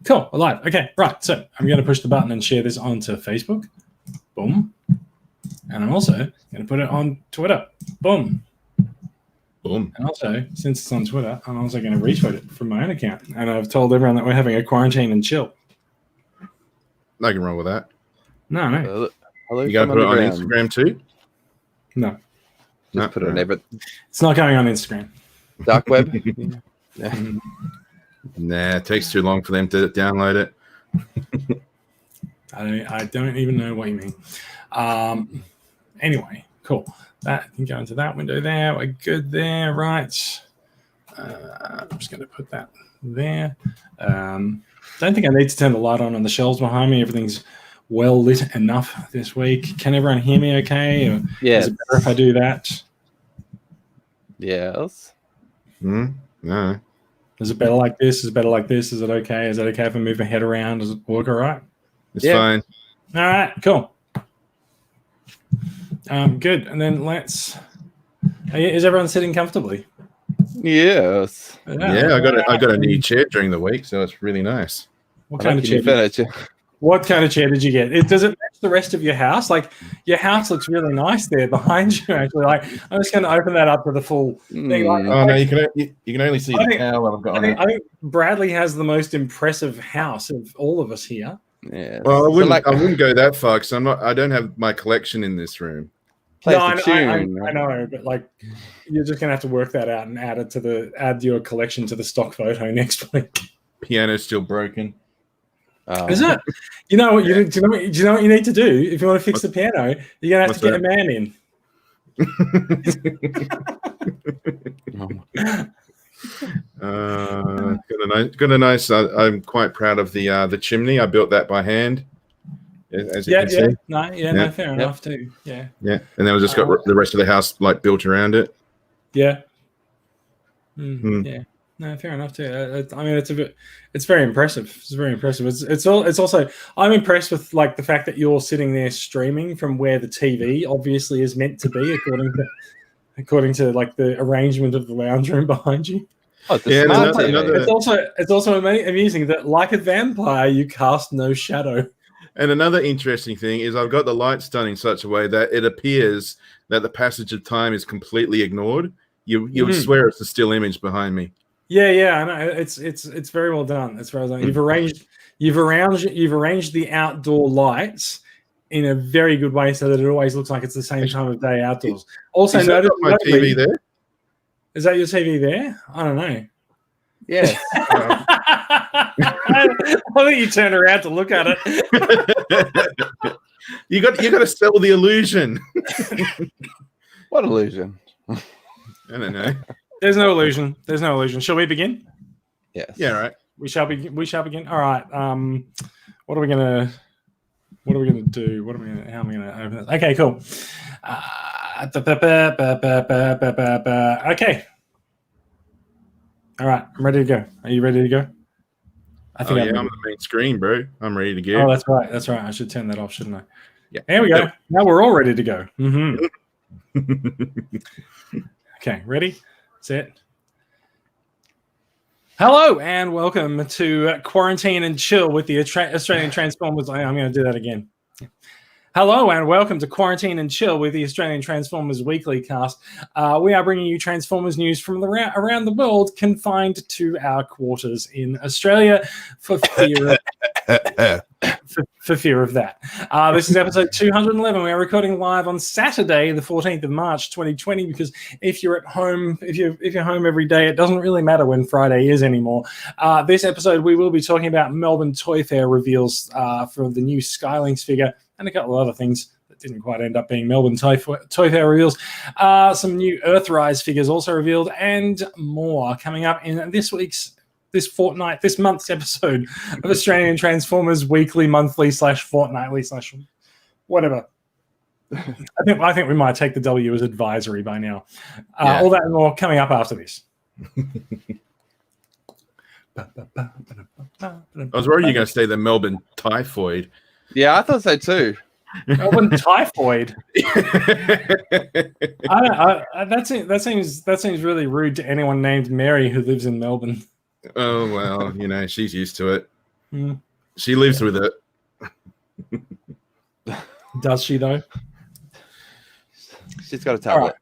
Cool. Alive. Okay. Right. So I'm going to push the button and share this onto Facebook. Boom. And I'm also going to put it on Twitter. Boom. Boom. And also, since it's on Twitter, I'm also going to retweet it from my own account. And I've told everyone that we're having a quarantine and chill. Nothing wrong with that. No. You got to put it on Instagram too? No. Just put it on every. It's not going on Instagram. Dark web? Nah, it takes too long for them to download it. I don't even know what you mean. Anyway, cool. That can go into that window there. We're good there, right? I'm just going to put that there. Don't think I need to turn the light on the shelves behind me. Everything's well lit enough this week. Can everyone hear me okay? Or is it better if I do that? Yes. No. Is it better like this? Is it better like this? Is it okay? Is it okay if I move my head around? Does it work all right? It's fine. All right, cool. Good. And then is everyone sitting comfortably? Yes. Yeah, I got a new chair during the week, so it's really nice. What kind of chair? What kind of chair did you get? Does it match the rest of your house? Like, your house looks really nice there behind you, actually. Like, I'm just going to open that up to the full thing. No, you can only see the towel I've got on it. I think Bradley has the most impressive house of all of us here. Yeah. Well, I wouldn't go that far because I don't have my collection in this room. No, I know, but like, you're just going to have to work that out and add your collection to the stock photo next week. Piano's still broken. Is it? You know what? Do you know what you need to do if you want to fix the piano? You're gonna have to get a man in. Got a nice. I'm quite proud of the chimney. I built that by hand. As you can see. No, fair enough too. Yeah. Yeah, and then I just got the rest of the house like built around it. Yeah. Yeah. No, fair enough too. I mean, it's very impressive. It's very impressive. It's also, I'm impressed with like the fact that you're sitting there streaming from where the TV obviously is meant to be, according to like the arrangement of the lounge room behind you. Oh, It's also amusing that like a vampire, you cast no shadow. And another interesting thing is I've got the lights done in such a way that it appears that the passage of time is completely ignored. You would swear it's a still image behind me. Yeah, I know. It's very well done. As far as you've arranged the outdoor lights in a very good way so that it always looks like it's the same time of day outdoors. Also, notice my TV there. Is that your TV there? I don't know. Yeah. I think you turn around to look at it. You got to sell the illusion. What illusion? I don't know. There's no illusion. Shall we begin? Yes. Yeah, right. We shall begin. All right. What are we gonna do? How am I gonna open this? Okay, cool. Okay. All right, I'm ready to go. Are you ready to go? I'm on the main screen, bro. I'm ready to go. Oh, that's right. I should turn that off, shouldn't I? Yeah. There we go. Now we're all ready to go. Okay, ready? Set. Hello and welcome to Quarantine and Chill with the Australian Transformers. I'm going to do that again. Hello and welcome to Quarantine and Chill with the Australian Transformers Weekly Cast. We are bringing you Transformers news from around the world, confined to our quarters in Australia for fear of that. This is episode 211. We are recording live on Saturday, the 14th of March, 2020. Because if you're at home, if you're home every day, it doesn't really matter when Friday is anymore. This episode, we will be talking about Melbourne Toy Fair reveals for the new Skylynx figure, and a couple of other things that didn't quite end up being Melbourne Toy Fair reveals. Some new Earthrise figures also revealed, and more coming up in this month's episode of Australian Transformers Weekly, Monthly / Fortnightly / whatever. I think we might take the W as advisory by now. All that and more coming up after this. I was worried you were going to say the Melbourne Typhoid. Yeah, I thought so too. Melbourne Typhoid. That seems really rude to anyone named Mary who lives in Melbourne. Oh well, she's used to it. She lives with it. Does she though? She's got a tablet.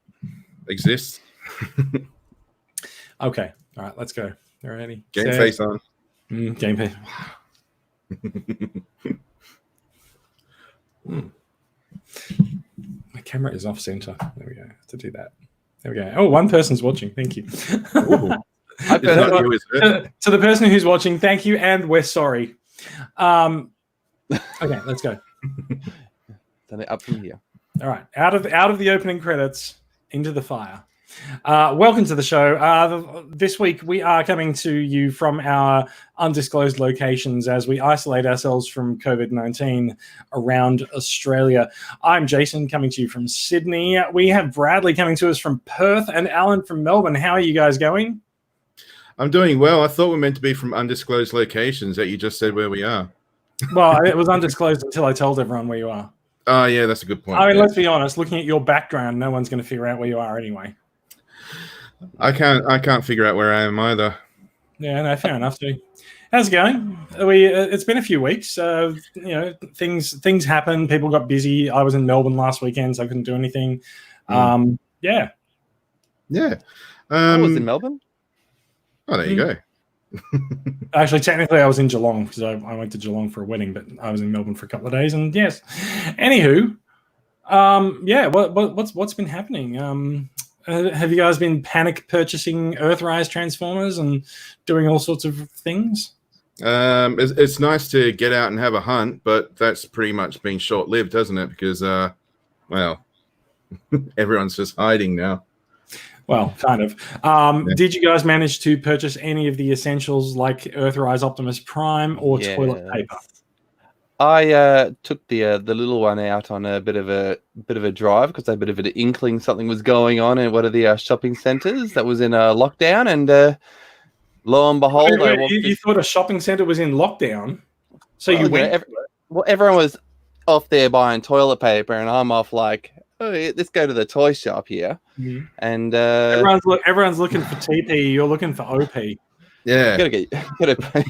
Exists. Okay. All right. Let's go. Alrighty. Game Set. face on. Game face. My camera is off center. There we go. To do that. There we go. Oh, one person's watching. Thank you. Ooh. It's not you, is it? To the person who's watching, thank you, and we're sorry. Okay, let's go. Then up from here. All right, out of the opening credits into the fire. Welcome to the show. This week we are coming to you from our undisclosed locations as we isolate ourselves from COVID-19 around Australia. I'm Jason, coming to you from Sydney. We have Bradley coming to us from Perth and Alan from Melbourne. How are you guys going? I'm doing well. I thought we were meant to be from undisclosed locations that you just said where we are. Well, it was undisclosed until I told everyone where you are. Oh, yeah, that's a good point. I mean, yeah. let's be honest. Looking at your background, no one's going to figure out where you are anyway. I can't figure out where I am either. Yeah, no, fair enough too. How's it going? It's been a few weeks. Things happen. People got busy. I was in Melbourne last weekend, so I couldn't do anything. Yeah. I was in Melbourne. Oh, there you go. Actually, technically, I was in Geelong because I went to Geelong for a wedding, but I was in Melbourne for a couple of days. And yes, anywho, what's been happening? Have you guys been panic purchasing Earthrise Transformers and doing all sorts of things? It's nice to get out and have a hunt, but that's pretty much been short-lived, hasn't it? Because, everyone's just hiding now. Well, kind of. Did you guys manage to purchase any of the essentials like Earthrise Optimus Prime or toilet paper? I took the little one out on a bit of a drive because I had a bit of an inkling something was going on in one of the shopping centres that was in lockdown, and lo and behold, you thought a shopping centre was in lockdown, so you went. Everyone was off there buying toilet paper, and I'm off like, oh, let's go to the toy shop here, and everyone's looking for TP. You're looking for OP. Yeah, you gotta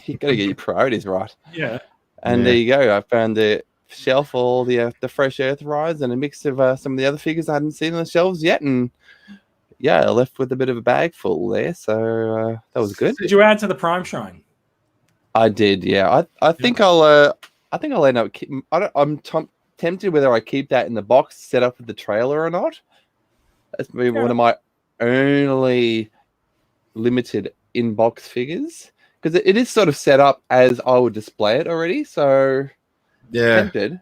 get your priorities right. Yeah. And there you go. I found the shelf, all the fresh Earthrise and a mix of some of the other figures I hadn't seen on the shelves yet. And yeah, I left with a bit of a bag full there. So that was good. Did you add to the Prime Shrine? I did, yeah. I think I'll end up. I'm tempted whether I keep that in the box set up with the trailer or not. That's maybe one of my only limited in-box figures. Because it is sort of set up as I would display it already, so tempted.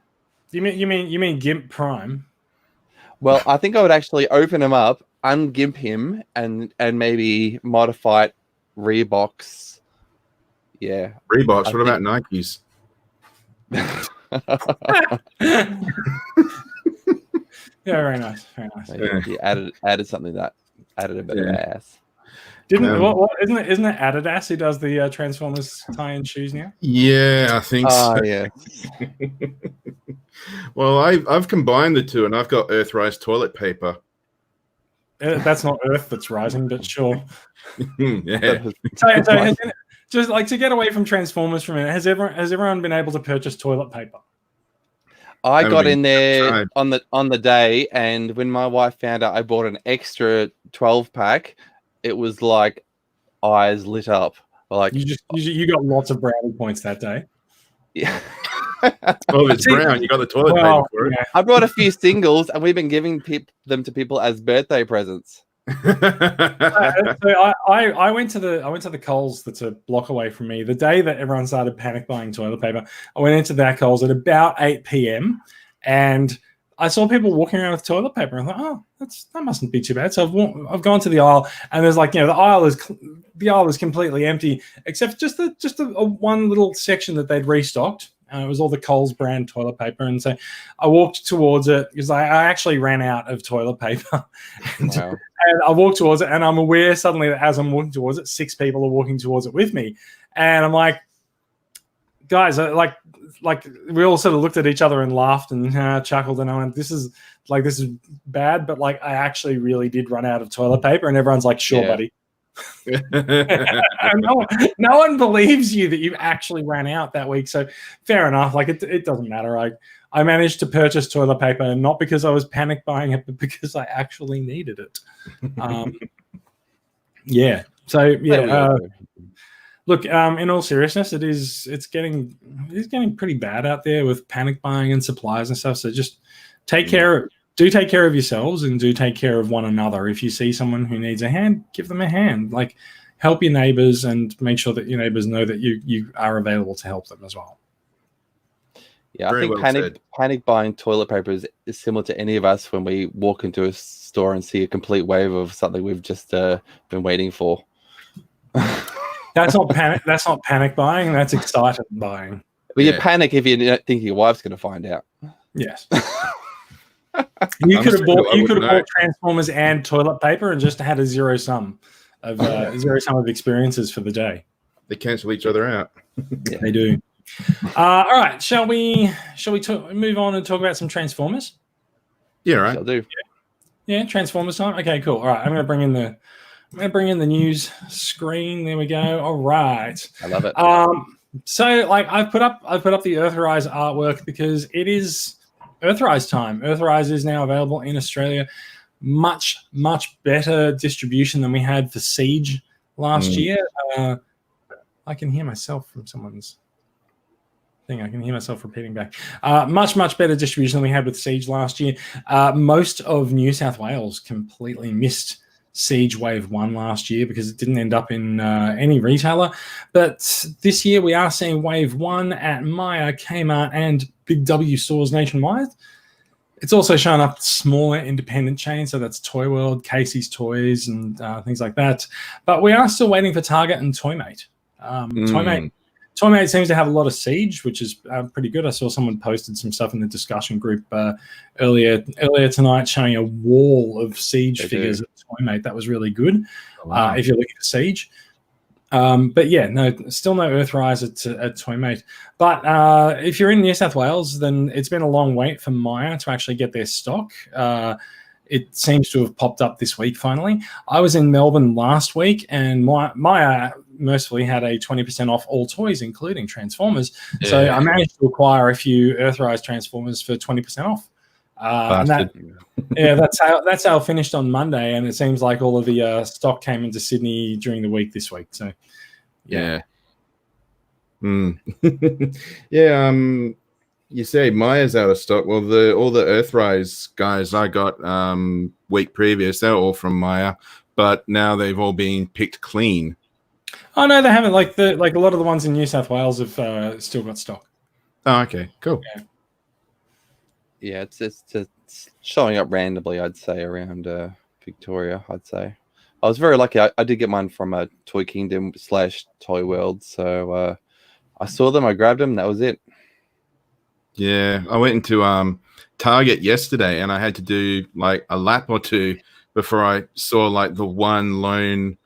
You mean GIMP Prime? Well, I think I would actually open him up, ungimp him, and maybe modify it Reeboks. Yeah, Reeboks. What about Nikes? Yeah, very nice, very nice. You added something that added a bit of ass. Isn't it Adidas who does the Transformers tie-in shoes now? Yeah, I think so. Yeah. Well, I've combined the two, and I've got Earthrise toilet paper. That's not Earth that's rising, but sure. Yeah. So just like to get away from Transformers for a minute, has everyone been able to purchase toilet paper? I got in there on the day, and when my wife found out I bought an extra 12-pack. It was like eyes lit up. Like you got lots of brownie points that day. Yeah. Well, if it's brown, you got the toilet paper for it. Yeah. I brought a few singles, and we've been giving them to people as birthday presents. So I went to the Coles that's a block away from me. The day that everyone started panic buying toilet paper, I went into that Coles at about 8 p.m. and I saw people walking around with toilet paper, and I thought, oh, that mustn't be too bad. So I've gone to the aisle, and there's like, the aisle is completely empty, except just a one little section that they'd restocked. It was all the Coles brand toilet paper, and so I walked towards it because I actually ran out of toilet paper, and I walked towards it, and I'm aware suddenly that as I'm walking towards it, 6 people are walking towards it with me, and I'm like, guys, like we all sort of looked at each other and laughed and chuckled, and I went, this is bad, but like I actually really did run out of toilet paper, and everyone's like, sure, buddy. no one believes you that you actually ran out that week. So fair enough. Like it doesn't matter. I managed to purchase toilet paper, not because I was panic buying it, but because I actually needed it. Yeah. So yeah. Look, in all seriousness, it's getting pretty bad out there with panic buying and supplies and stuff. So just take care of yourselves and do take care of one another. If you see someone who needs a hand, give them a hand. Like, help your neighbors and make sure that your neighbors know that you are available to help them as well. Yeah, I think panic buying toilet paper is similar to any of us when we walk into a store and see a complete wave of something we've just been waiting for. That's not panic. That's not panic buying. That's excited buying. But you panic if you think your wife's going to find out. Yes. You could have bought Transformers and toilet paper and just had a zero sum of experiences for the day. They cancel each other out. Yeah, they do. All right, shall we move on and talk about some Transformers? Yeah, right. I'll do. Yeah, Transformers time. Okay, cool. All right, I'm going to bring in the news screen. There we go. All right. I love it. So like I've put up the Earthrise artwork because it is Earthrise time. Earthrise is now available in Australia. Much better distribution than we had for Siege last year. I can hear myself from someone's thing. I can hear myself repeating back. Much better distribution than we had with Siege last year. Most of New South Wales completely missed Siege Wave 1 last year because it didn't end up in any retailer. But this year we are seeing Wave 1 at Myer, Kmart, and Big W stores nationwide. It's also shown up smaller independent chains, so that's Toy World, Casey's Toys, and things like that. But we are still waiting for Target and Toymate. Toymate seems to have a lot of Siege, which is pretty good. I saw someone posted some stuff in the discussion group earlier tonight showing a wall of Siege figures at Toymate. That was really good. Wow. If you're looking for Siege. But yeah, no, still no Earthrise at Toymate. But if you're in New South Wales, then it's been a long wait for Myer to actually get their stock. It seems to have popped up this week finally. I was in Melbourne last week, and Myer mercifully had a 20% off all toys, including Transformers. Yeah. So I managed to acquire a few Earthrise Transformers for 20% off. That sale finished on Monday, and it seems like all of the stock came into Sydney during the week this week. So, yeah. Yeah. You say Myer's out of stock. Well, all the Earthrise guys I got week previous, they're all from Myer, but now they've all been picked clean. Oh no, they haven't. Like a lot of the ones in New South Wales have still got stock. Oh, okay, cool. Yeah, it's showing up randomly, I'd say, around Victoria, I'd say. I was very lucky. I did get mine from a Toy Kingdom / Toy World. So I saw them, I grabbed them, that was it. Yeah, I went into Target yesterday, and I had to do like a lap or two before I saw like the one lone,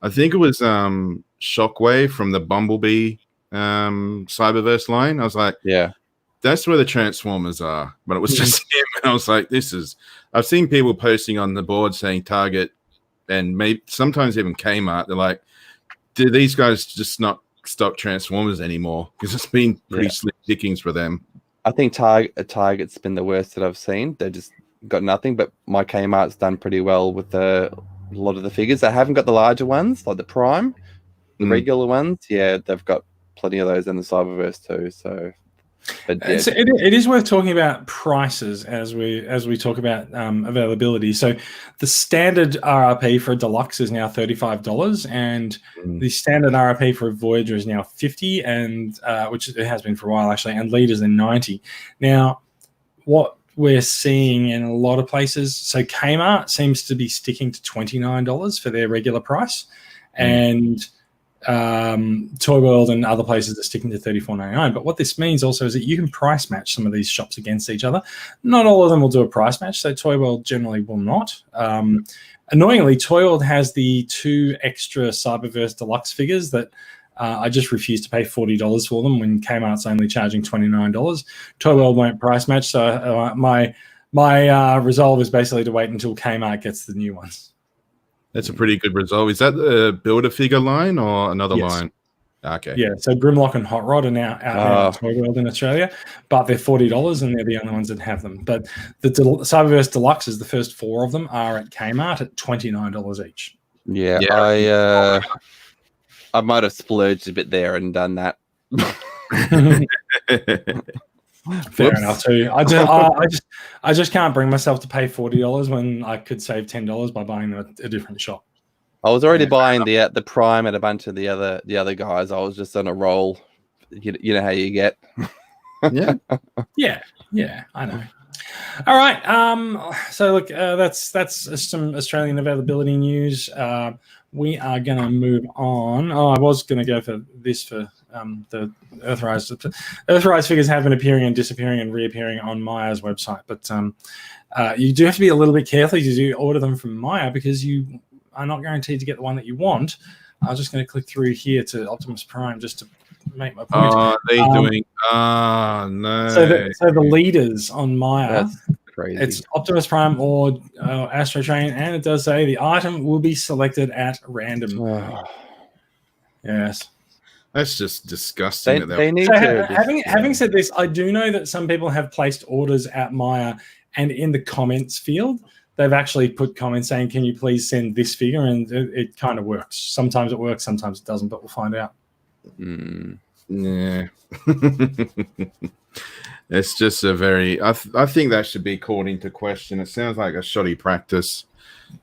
I think it was Shockwave from the Bumblebee Cyberverse line. I was like, yeah. That's where the Transformers are. But it was just him. And I was like, I've seen people posting on the board saying Target and maybe sometimes even Kmart. They're like, do these guys just not stock Transformers anymore? Because it's been pretty slim pickings for them. I think Target's been the worst that I've seen. They just got nothing, but my Kmart's done pretty well with a lot of the figures. They haven't got the larger ones, like the Prime, the regular ones. Yeah, they've got plenty of those in the Cyberverse too. So... But yeah. So it is worth talking about prices as we talk about availability. So the standard RRP for a deluxe is now $35, and the standard RRP for a Voyager is now $50, and which it has been for a while actually, and leaders are $90. Now, what we're seeing in a lot of places, so Kmart seems to be sticking to $29 for their regular price, and Toy World and other places are sticking to $34.99. But what this means also is that you can price match some of these shops against each other. Not all of them will do a price match, so Toy World generally will not. Annoyingly, Toy World has the 2 extra Cyberverse Deluxe figures that I just refuse to pay $40 for them when Kmart's only charging $29. Toy World won't price match, so my resolve is basically to wait until Kmart gets the new ones. That's a pretty good result. Is that the Build-A-Figure line or another Yes. line? Okay. Yeah, so Grimlock and Hot Rod are now out now in Toy World in Australia, but they're $40 and they're the only ones that have them. But the Cyberverse Deluxes, the first 4 of them, are at Kmart at $29 each. Yeah, Yeah. I might have splurged a bit there and done that. Fair Whoops. enough too. I just can't bring myself to pay $40 when I could save $10 by buying them at a different shop. I was already buying the Prime and a bunch of the other guys. I was just on a roll. You know how you get. Yeah. Yeah, I know. All right. So look, that's some Australian availability news. We are going to move on. Oh, I was going to go for this for the Earthrise. Earthrise figures have been appearing and disappearing and reappearing on Maya's website, but you do have to be a little bit careful as you order them from Maya because you are not guaranteed to get the one that you want. I'm just going to click through here to Optimus Prime just to make my point. Oh, they're doing. Oh no. So the leaders on Maya. That's crazy. It's Optimus Prime or Astro Train, and it does say the item will be selected at random. Yes. That's just disgusting. They need So to. having said this, I do know that some people have placed orders at Maya, and in the comments field, they've actually put comments saying, "Can you please send this figure?" And it kind of works. Sometimes it works, sometimes it doesn't, but we'll find out. Yeah. It's just a very. I think that should be called into question. It sounds like a shoddy practice.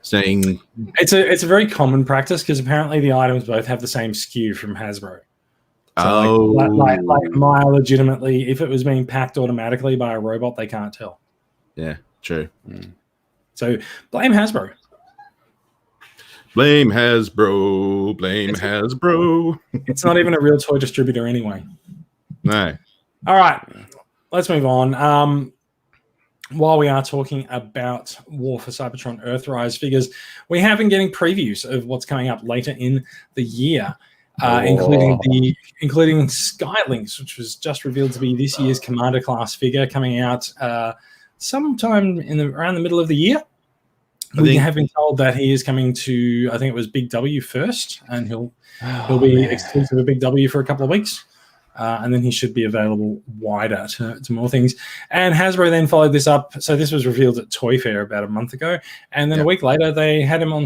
Saying it's a very common practice because apparently the items both have the same SKU from Hasbro. So like Maya legitimately, if it was being packed automatically by a robot, they can't tell. Yeah, true. So blame Hasbro. Blame Hasbro. Blame Hasbro. It's not even a real toy distributor anyway. No. All right, let's move on. While we are talking about War for Cybertron Earthrise figures, we have been getting previews of what's coming up later in the year, including Skylynx, which was just revealed to be this year's Commander class figure coming out sometime around the middle of the year. We have been told that he is coming to, I think it was Big W first, and he'll be exclusive to Big W for a couple of weeks. And then he should be available wider to more things. And Hasbro then followed this up. So this was revealed at Toy Fair about a month ago. And then a week later, they had him on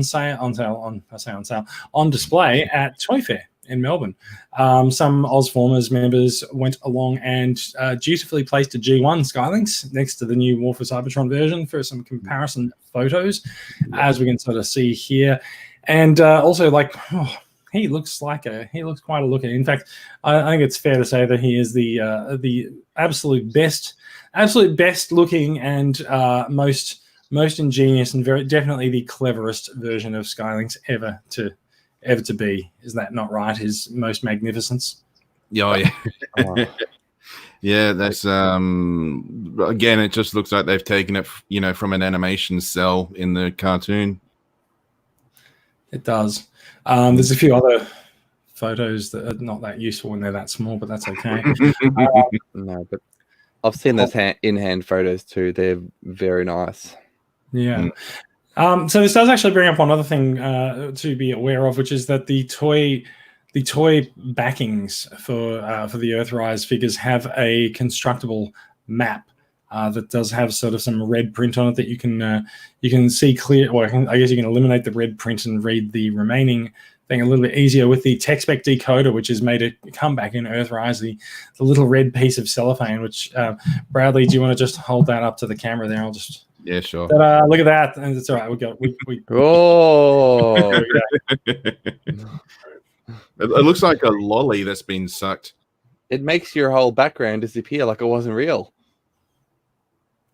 display at Toy Fair in Melbourne. Some Ozformers members went along and dutifully placed a G1 Skylynx next to the new War for Cybertron version for some comparison photos, as we can sort of see here. And also, he looks quite a looker. In fact, I think it's fair to say that he is the absolute best looking and most ingenious and very definitely the cleverest version of Skylynx ever to be. Is that not right? His most magnificence. Yeah. Yeah, that's again, it just looks like they've taken it, from an animation cell in the cartoon. It does. There's a few other photos that are not that useful when they're that small, but that's okay. No, but I've seen those in-hand photos too. They're very nice. Yeah. So this does actually bring up one other thing to be aware of, which is that the toy backings for the Earthrise figures have a constructible map that does have sort of some red print on it that you can see clear. Or I guess you can eliminate the red print and read the remaining thing a little bit easier with the TechSpec decoder, which has made a comeback in Earthrise. The little red piece of cellophane. Which Bradley, do you want to just hold that up to the camera there? I'll just. Yeah, sure. But, look at that, and it's all right. We Oh. It looks like a lolly that's been sucked. It makes your whole background disappear like it wasn't real.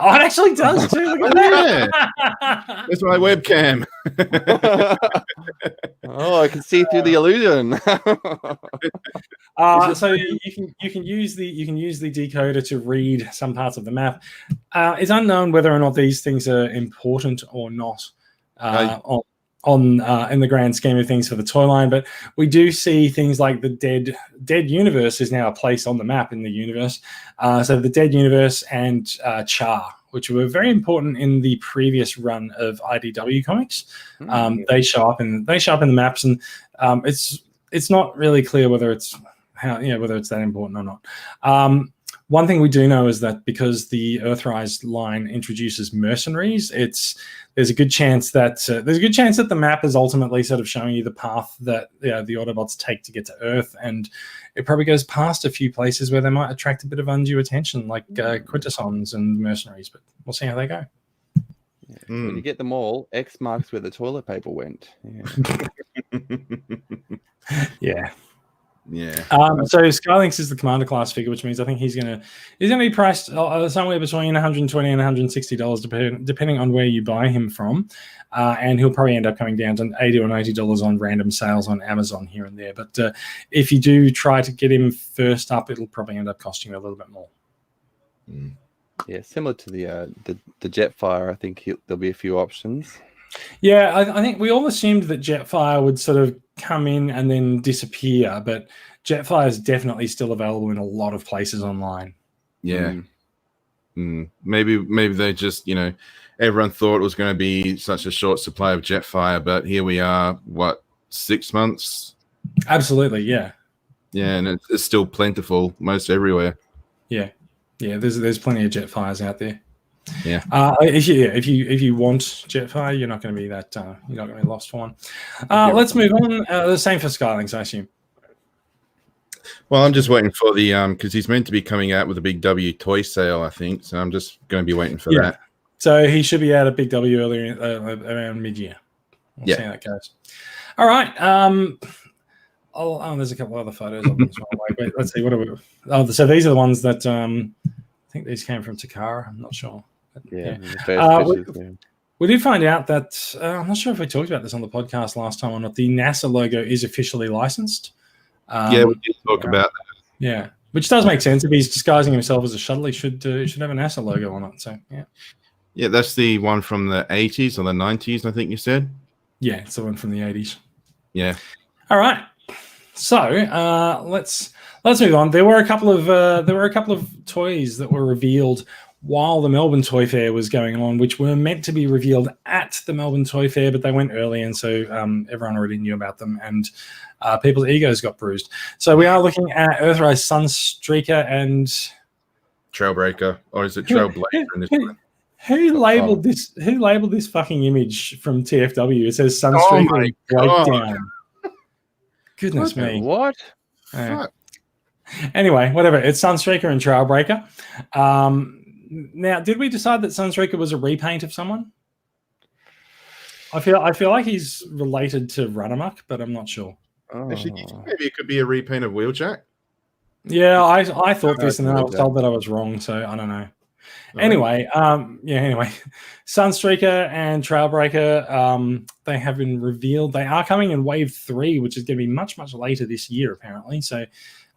Oh, it actually does too. Look at that. That's my webcam. Oh, I can see through the illusion. So you can use the decoder to read some parts of the map. It's unknown whether or not these things are important or not in the grand scheme of things for the toy line, but we do see things like the dead universe is now a place on the map in the universe. So the dead universe and Char, which were very important in the previous run of IDW comics. They show up in the maps, and it's not really clear whether it's whether it's that important or not. One thing we do know is that because the Earthrise line introduces mercenaries, there's a good chance that the map is ultimately sort of showing you the path that the Autobots take to get to Earth, and it probably goes past a few places where they might attract a bit of undue attention, like Quintessons and mercenaries. But we'll see how they go. Yeah. When you get them all, X marks where the toilet paper went. Yeah. Yeah. So Skylynx is the commander class figure, which means I think he's gonna be priced somewhere between $120 and $160, depending on where you buy him from, and he'll probably end up coming down to $80 or $90 on random sales on Amazon here and there. But if you do try to get him first up, it'll probably end up costing you a little bit more. Yeah, similar to the Jetfire, I think there'll be a few options. Yeah, I think we all assumed that Jetfire would sort of come in and then disappear, but Jetfire is definitely still available in a lot of places online. Yeah. Maybe they just, everyone thought it was going to be such a short supply of Jetfire, but here we are, 6 months? Absolutely, yeah. Yeah, and it's still plentiful most everywhere. Yeah. Yeah, there's plenty of Jetfires out there. Yeah. If you want Jetfire, you're not going to be lost for one. Let's move on. The same for Skylynx, I assume. Well, I'm just waiting for the because he's meant to be coming out with a Big W toy sale, I think. So I'm just going to be waiting for that. So he should be out at Big W earlier around mid-year. We'll see how that goes. All right. There's a couple other photos of this one. Wait, let's see. What are we? Oh, so these are the ones that I think these came from Takara. I'm not sure. We did find out that I'm not sure if we talked about this on the podcast last time or not. The NASA logo is officially licensed. We did talk about that. Yeah, which does make sense. If he's disguising himself as a shuttle, he should have a NASA logo on it. So yeah, that's the one from the 80s or the 90s, I think you said. Yeah, it's the one from the 80s. Yeah. All right. So let's move on. There were a couple of toys that were revealed while the Melbourne Toy Fair was going on, which were meant to be revealed at the Melbourne Toy Fair, but they went early, and so everyone already knew about them, and people's egos got bruised. So we are looking at Earthrise Sunstreaker and Trailbreaker, or is it Trailblazer in this one? Who labeled this? Who labeled this fucking image from TFW? It says Sunstreaker Breakdown. Goodness me! What? Anyway, whatever. It's Sunstreaker and Trailbreaker. Now, did we decide that Sunstreaker was a repaint of someone? I feel like he's related to Runamuck, but I'm not sure. Actually, maybe it could be a repaint of Wheeljack. Yeah, I thought this, and then I was told that I was wrong, so I don't know. Anyway, Sunstreaker and Trailbreaker, they have been revealed. They are coming in Wave 3, which is going to be much, much later this year, apparently. So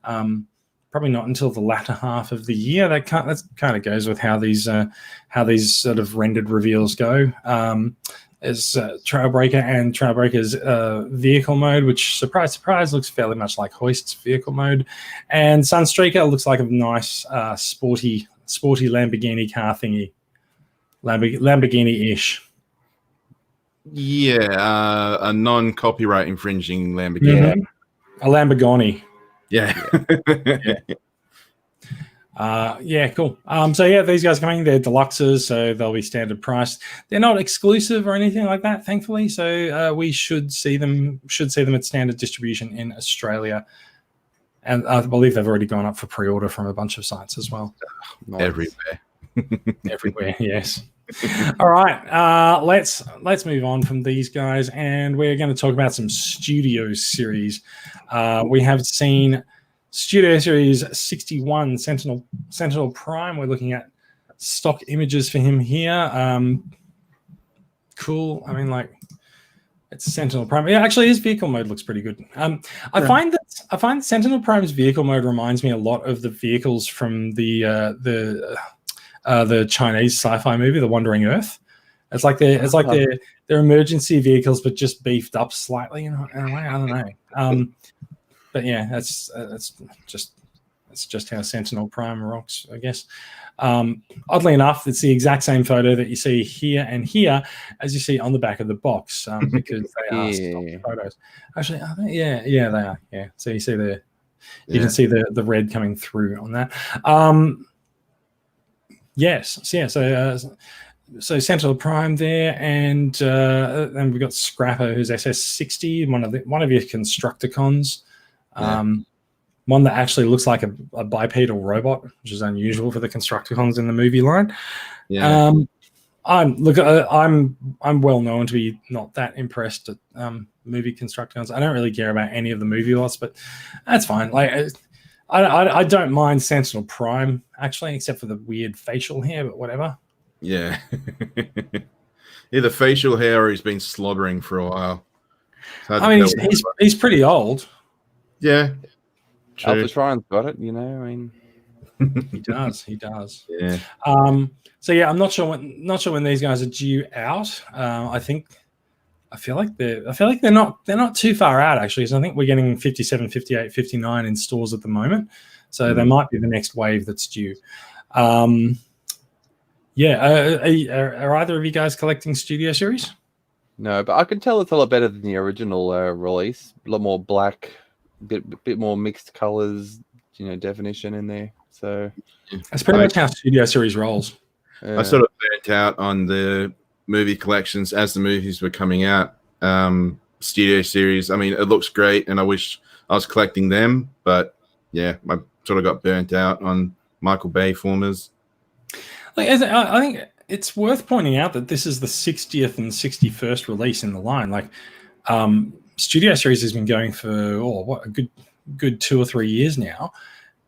probably not until the latter half of the year. That kind of goes with how these sort of rendered reveals go. There's Trailbreaker and Trailbreaker's vehicle mode, which, surprise, surprise, looks fairly much like Hoist's vehicle mode. And Sunstreaker looks like a nice, sporty Lamborghini car thingy. Lamborghini-ish. Yeah, a non-copyright infringing Lamborghini. Mm-hmm. A Lamborghini. Yeah. Cool. These guys are coming. They're deluxes, so they'll be standard price. They're not exclusive or anything like that, thankfully. So we should see them at standard distribution in Australia, and I believe they've already gone up for pre-order from a bunch of sites as well. Nice. Everywhere. Everywhere, yes. All right, let's move on from these guys, and we're going to talk about some Studio Series. We have seen Studio Series 61 Sentinel Prime. We're looking at stock images for him here. Cool. I mean, it's Sentinel Prime. Yeah, actually, his vehicle mode looks pretty good. I find Sentinel Prime's vehicle mode reminds me a lot of the vehicles from the Chinese sci-fi movie, The Wandering Earth. It's like they're emergency vehicles, but just beefed up slightly in a way. I don't know. But yeah, that's That's just how Sentinel Prime rocks, I guess. Oddly enough, it's the exact same photo that you see here and here as you see on the back of the box, because they are stock photos. Actually, are they? Yeah, they are. Yeah, so you see you can see the red coming through on that. Yes, so Sentinel Prime there, and then we've got Scrapper, who's SS60, one of your Constructicons. One that actually looks like a bipedal robot, which is unusual for the Constructicons in the movie line. Yeah. I'm well known to be not that impressed at movie Constructicons. I don't really care about any of the movie lots, but that's fine. Like, I don't mind Sentinel Prime actually, except for the weird facial hair, but whatever. Yeah. Either facial hair or he's been slobbering for a while. I mean, he's pretty old. Yeah. Alpha Trine's got it, I mean. He does. Yeah. So yeah, I'm not sure when these guys are due out. I feel like they're not too far out actually. So I think we're getting 57, 58, 59 in stores at the moment. So they might be the next wave that's due. Yeah, are either of you guys collecting Studio Series? No, but I can tell it's a lot better than the original release. A lot more black, bit more mixed colors, definition in there. So that's pretty much how Studio Series rolls. I sort of burnt out on the movie collections as the movies were coming out. Studio Series, I mean, it looks great, and I wish I was collecting them, but yeah, I sort of got burnt out on Michael Bay formers. I think it's worth pointing out that this is the 60th and 61st release in the line. Like, Studio Series has been going for a good 2 or 3 years now.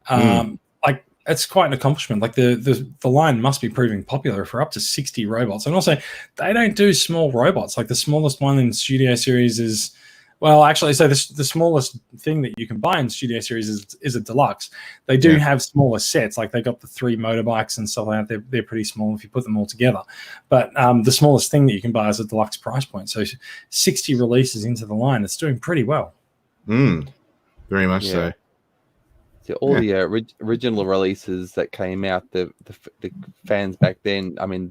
Like, it's quite an accomplishment. Like, the line must be proving popular for up to 60 robots. And also, they don't do small robots. Like, the smallest one in Studio Series is, well, actually, so the smallest thing that you can buy in Studio Series is a deluxe. They do have smaller sets, like they got the 3 motorbikes and stuff like that. They're pretty small if you put them all together. But the smallest thing that you can buy is a deluxe price point. So 60 releases into the line, it's doing pretty well. Very much so. All the original releases that came out, the fans back then, I mean,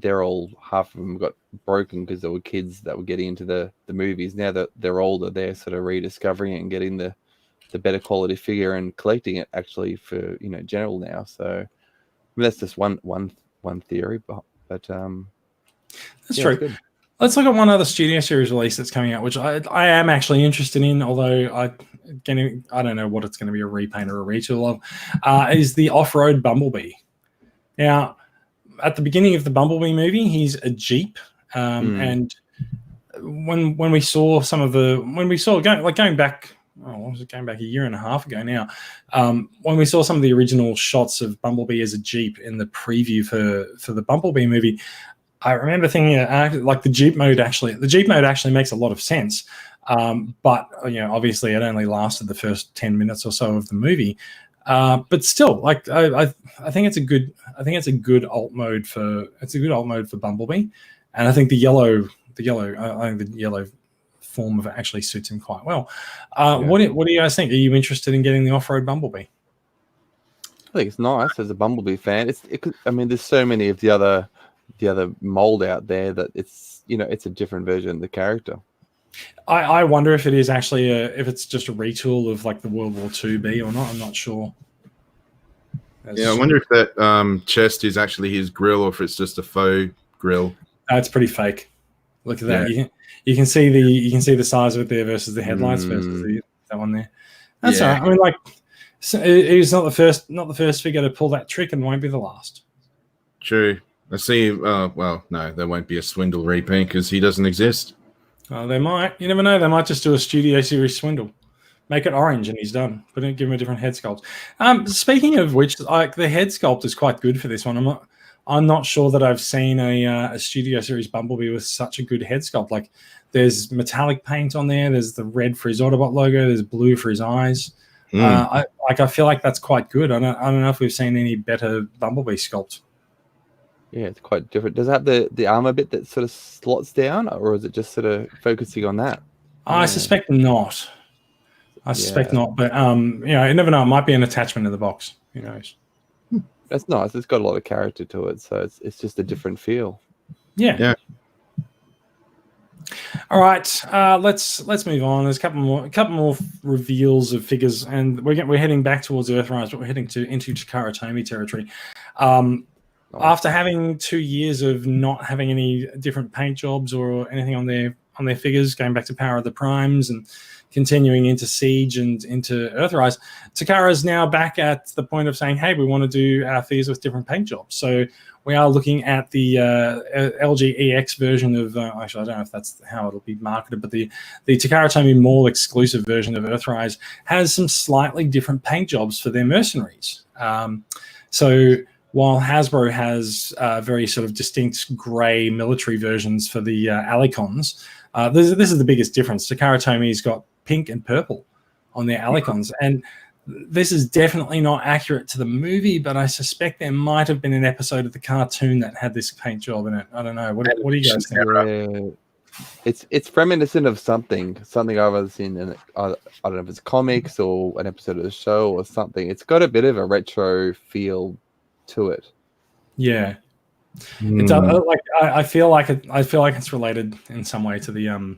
half of them got broken because there were kids that were getting into the movies. Now that they're older, they're sort of rediscovering it and getting the better quality figure and collecting it actually for general now. So I mean, that's just one theory, but that's true. Good. Let's look at one other Studio Series release that's coming out, which I am actually interested in, although I don't know what it's going to be, a repaint or a retool of, is the Off-Road Bumblebee. Now, at the beginning of the Bumblebee movie, he's a Jeep, and when we saw going back a year and a half ago now, when we saw some of the original shots of Bumblebee as a Jeep in the preview for the Bumblebee movie, I remember thinking like the Jeep mode actually makes a lot of sense. But obviously it only lasted the first 10 minutes or so of the movie. But still, like I think it's a good alt mode for Bumblebee, and I think the yellow form of it actually suits him quite well. What do you guys think? Are you interested in getting the Off-Road Bumblebee? I think it's nice as a Bumblebee fan. I mean, there's so many of the other mold out there that it's a different version of the character. I wonder if it is actually if it's just a retool of like the World War II B or not. I'm not sure. I wonder if that chest is actually his grill or if it's just a faux grill. It's pretty fake. Look at that. You can see the size of it there versus the headlights versus that one there. That's all right. I mean, like, he's not the first figure to pull that trick and won't be the last. True. I see. Well, no, there won't be a Swindle repaint because he doesn't exist. They might. You never know. They might just do a Studio Series Swindle, make it orange, and he's done. But don't give him a different head sculpt. Speaking of which, like the head sculpt is quite good for this one. I'm not sure that I've seen a Studio Series Bumblebee with such a good head sculpt. Like, there's metallic paint on there. There's the red for his Autobot logo. There's blue for his eyes. I feel like that's quite good. I don't know if we've seen any better Bumblebee sculpt. Yeah, it's quite different. Does it have the armor bit that sort of slots down, or is it just sort of focusing on that? I suspect not. But you never know. It might be an attachment in the box. Who knows? That's nice. It's got a lot of character to it, so it's just a different feel. Yeah. All right, let's move on. There's a couple more reveals of figures, and we're heading back towards Earthrise, but we're heading into Takara Tomy territory. After having 2 years of not having any different paint jobs or anything on their figures, going back to Power of the Primes and continuing into Siege and into Earthrise, Takara is now back at the point of saying, hey, we want to do our figures with different paint jobs. So we are looking at the LGEX version of, actually, I don't know if that's how it'll be marketed, but the Takara Tomy Mall exclusive version of Earthrise has some slightly different paint jobs for their mercenaries. So while Hasbro has very sort of distinct grey military versions for the Alicons, this is the biggest difference. Takara Tomy's got pink and purple on their Alicons, and this is definitely not accurate to the movie, but I suspect there might have been an episode of the cartoon that had this paint job in it. I don't know. What do you guys think? It's reminiscent of something I've ever seen in I don't know if it's comics or an episode of the show or something. It's got a bit of a retro feel to it. Yeah. It does, I feel like it's related in some way to the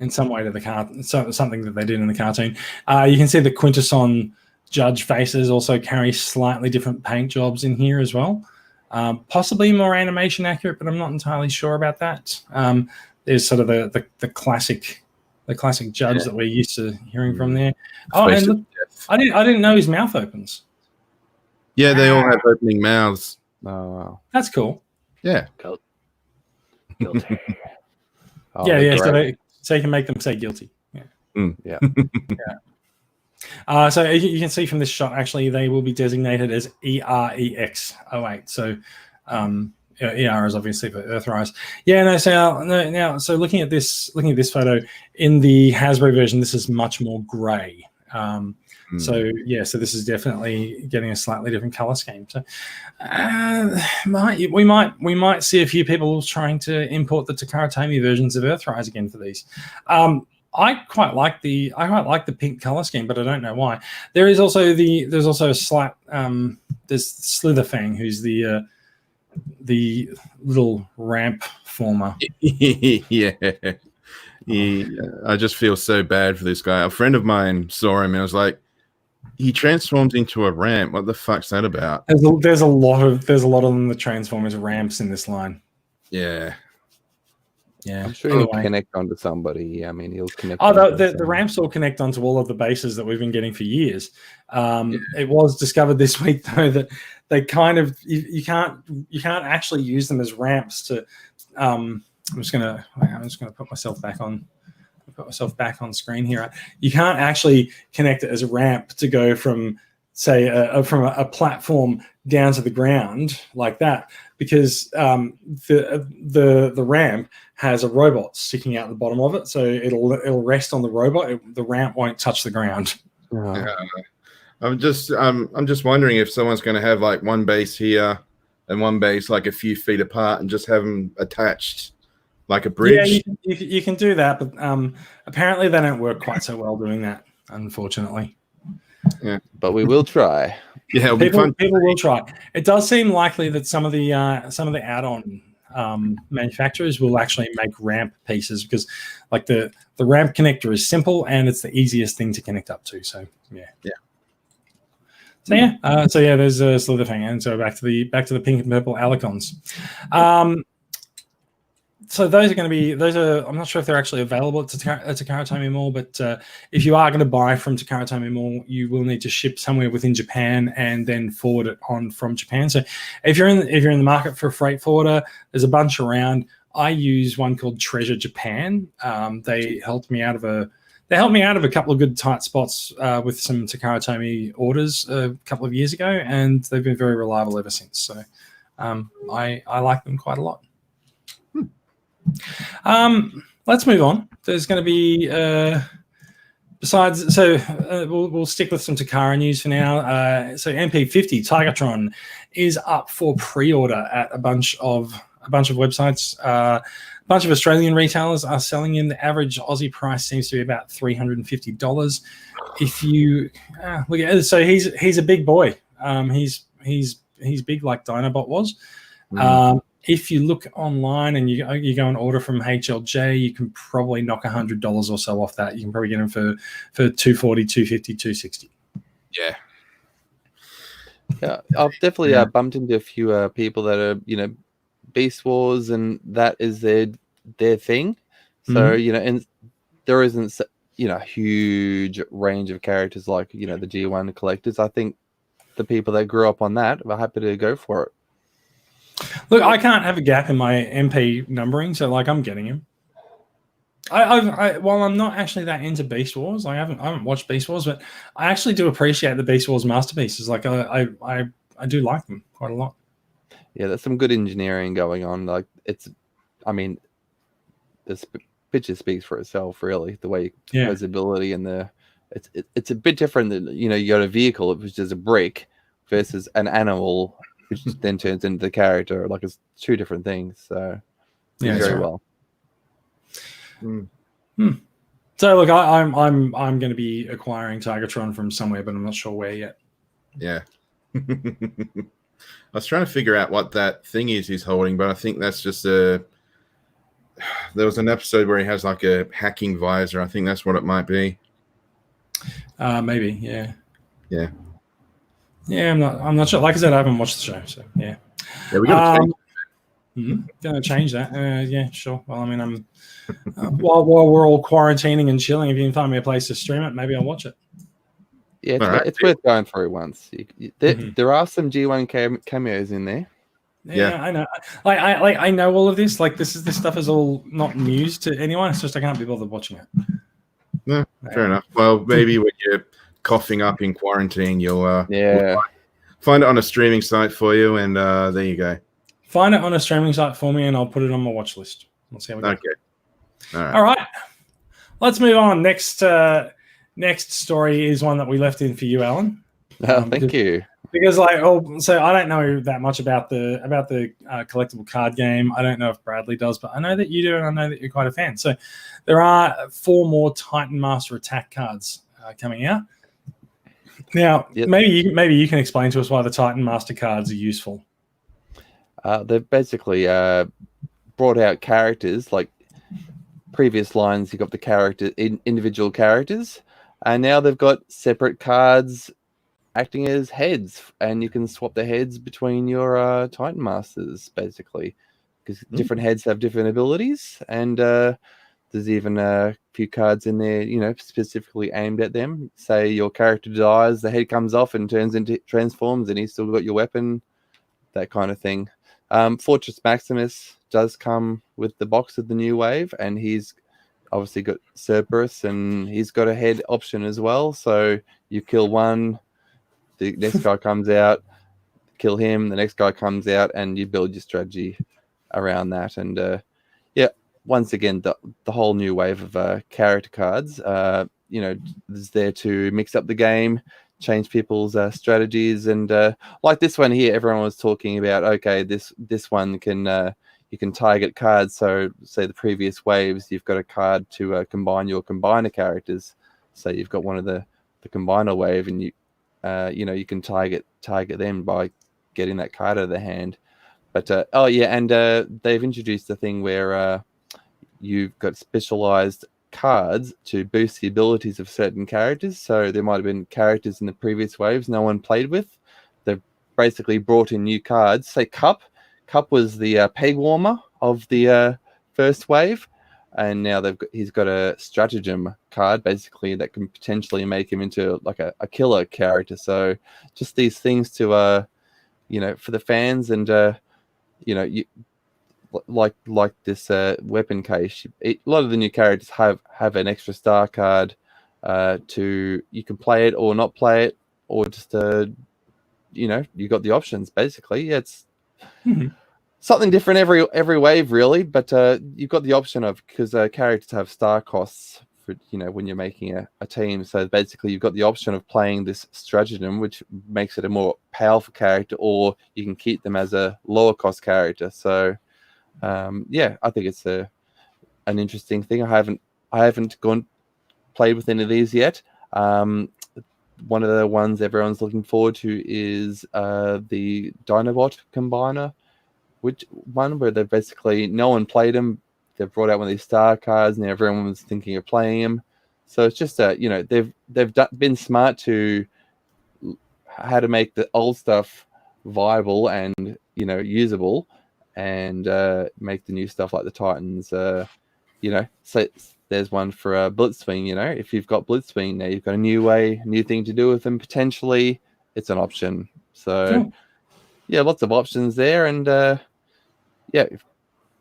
something that they did in the cartoon. You can see the Quintesson judge faces also carry slightly different paint jobs in here as well. Possibly more animation accurate, but I'm not entirely sure about that. There's sort of the classic judge that we're used to hearing from there. Oh, and look, I didn't know his mouth opens. Yeah, they all have opening mouths. Oh, wow. That's cool. Yeah. Guilty. So you can make them say guilty. Yeah. Yeah. So you can see from this shot, actually, they will be designated as EREX08. So ER is obviously for Earthrise. Yeah, so looking at this photo in the Hasbro version, this is much more grey. So this is definitely getting a slightly different color scheme. So we might see a few people trying to import the Takara Tomy versions of Earthrise again for these. I quite like the pink color scheme, but I don't know why. There's also a slight there's Slitherfang, who's the little ramp former. Yeah. I just feel so bad for this guy. A friend of mine saw him and I was like, he transforms into a ramp. What the fuck's that about? There's a lot of them that transform as ramps in this line. Yeah. I'm sure he'll connect onto somebody. I mean, he'll connect. The ramps all connect onto all of the bases that we've been getting for years. It was discovered this week though that they kind of you can't actually use them as ramps to. I'm just gonna put myself back on screen here. You can't actually connect it as a ramp to go from, say, from a platform down to the ground like that, because the ramp has a robot sticking out the bottom of it, so it'll rest on the robot. The ramp won't touch the ground. I'm just wondering if someone's going to have like one base here and one base like a few feet apart and just have them attached like a bridge. Yeah, you can do that, but apparently they don't work quite so well doing that, unfortunately. Yeah, but we will try. Yeah, it'll be fun. People will try. It does seem likely that some of the add-on manufacturers will actually make ramp pieces, because like the ramp connector is simple and it's the easiest thing to connect up to. So yeah. So there's a Slitherfang, and so back to the pink and purple Alicons. So those are I'm not sure if they're actually available at Takara Tomy Mall, but if you are going to buy from Takara Tomy Mall, you will need to ship somewhere within Japan and then forward it on from Japan. So if you're in the market for a freight forwarder, there's a bunch around. I use one called Treasure Japan. They helped me out of a couple of good tight spots with some Takara Tomy orders a couple of years ago, and they've been very reliable ever since. So I like them quite a lot. Let's move on. There's going to be we'll stick with some Takara news for now. So MP50 Tigatron is up for pre-order at a bunch of websites. A bunch of Australian retailers are selling in. The average Aussie price seems to be about $350. If you look at it, so he's a big boy. He's big like Dinobot was. Mm. If you look online and you go and order from HLJ, you can probably knock $100 or so off that. You can probably get them for $240, $250, $260. Yeah. Yeah, I've definitely Yeah. bumped into a few people that are, Beast Wars, and that is their thing. So, and there isn't, a huge range of characters like, the G1 collectors. I think the people that grew up on that are happy to go for it. Look, I can't have a gap in my MP numbering, so like I'm getting him. While I'm not actually that into Beast Wars, I haven't watched Beast Wars, but I actually do appreciate the Beast Wars masterpieces. Like I do like them quite a lot. Yeah, there's some good engineering going on. Like this picture speaks for itself, really. The way visibility and it's a bit different than you got a vehicle which is a brick versus an animal which then turns into the character. Like it's two different things. So very well. So look, I'm going to be acquiring Tigatron from somewhere, but I'm not sure where yet. Yeah. I was trying to figure out what that thing is he's holding, but I think that's just there was an episode where he has like a hacking visor. I think that's what it might be. Maybe, yeah. Yeah. Yeah, I'm not sure. Like I said, I haven't watched the show, so yeah. Yeah, we got to Gonna change that. Yeah, sure. Well, I mean, I'm while we're all quarantining and chilling, if you can find me a place to stream it, maybe I'll watch it. Yeah, it's worth going through once. There are some G1 cameos in there. Yeah, I know. I know all of this. Like this stuff is all not news to anyone. It's just I can't be bothered watching it. No, fair enough. Well, maybe when you're coughing up in quarantine, you'll find it on a streaming site for you, and there you go. Find it on a streaming site for me, and I'll put it on my watch list. We'll see how we go. Okay. All right. Let's move on. Next story is one that we left in for you, Alan. Thank you. Because so I don't know that much about the collectible card game. I don't know if Bradley does, but I know that you do, and I know that you're quite a fan. So there are 4 more Titan Master Attack cards coming out. Now, maybe you can explain to us why the Titan Master cards are useful. They've basically brought out characters like previous lines. You got the individual characters, and now they've got separate cards acting as heads, and you can swap the heads between your Titan Masters, basically, because different heads have different abilities, and there's even a few cards in there, specifically aimed at them. Say your character dies, the head comes off and transforms, and he's still got your weapon, that kind of thing. Fortress Maximus does come with the box of the new wave, and he's obviously got Cerberus, and he's got a head option as well. So you kill one, the next guy comes out, kill him, the next guy comes out, and you build your strategy around that. And once again, the whole new wave of character cards, is there to mix up the game, change people's strategies, and like this one here, everyone was talking about. Okay, this one can you can target cards. So, say the previous waves, you've got a card to combine your combiner characters. So you've got one of the combiner wave, and you can target them by getting that card out of the hand. But they've introduced the thing where you've got specialized cards to boost the abilities of certain characters. So there might have been characters in the previous waves no one played with. They've basically brought in new cards. Say Cup was the peg warmer of the first wave, and now he's got a stratagem card basically that can potentially make him into like a killer character. So just these things to for the fans, and like this weapon case, a lot of the new characters have an extra star card you can play it or not play it, or just you got the options basically. It's something different every wave really, but you've got the option of, because characters have star costs for when you're making a team. So basically you've got the option of playing this stratagem, which makes it a more powerful character, or you can keep them as a lower cost character. So I think it's an interesting thing. I haven't played with any of these yet. one of the ones everyone's looking forward to is the Dinobot Combiner, which one where they basically no one played them. They've brought out one of these star cards, and everyone was thinking of playing them. So it's just they've been smart to how to make the old stuff viable and usable, and make the new stuff like the Titans. So there's one for Blitzwing. If you've got Blitzwing now, you've got a new thing to do with them. Potentially, it's an option. So lots of options there, and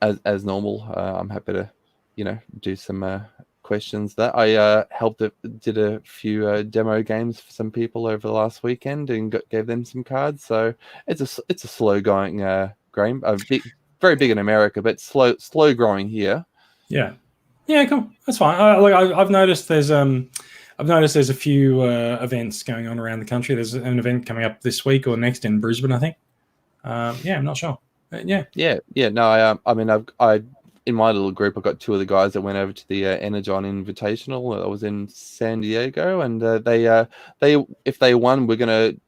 as normal, I'm happy to do some questions. That I did a few demo games for some people over the last weekend and gave them some cards. So it's a slow going game, very big in America, but slow growing here. Yeah, cool. That's fine. I've noticed there's a few events going on around the country. There's an event coming up this week or next in Brisbane, I think. I'm not sure. No, I in my little group, I've got two of the guys that went over to the Energon Invitational. I was in San Diego, and they if they won, we're going to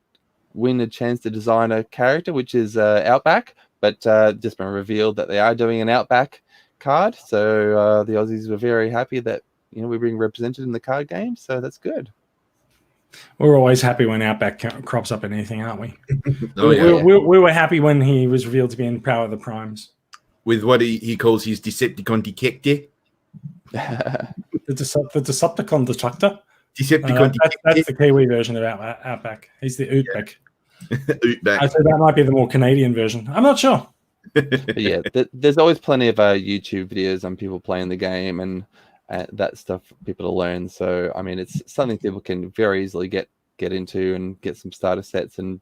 win a chance to design a character, which is Outback. But just been revealed that they are doing an Outback card. So the Aussies were very happy that we're being represented in the card game. So that's good. We're always happy when Outback crops up in anything, aren't we? We we were happy when he was revealed to be in Power of the Primes. With what he calls his Decepticon detector. The Decepticon detector. Decepticon detector. That's the Kiwi version of Outback. He's the Outback. Outback. I'd say that might be the more Canadian version. I'm not sure. There's always plenty of YouTube videos on people playing the game and that stuff for people to learn. So I mean, it's something people can very easily get into and get some starter sets and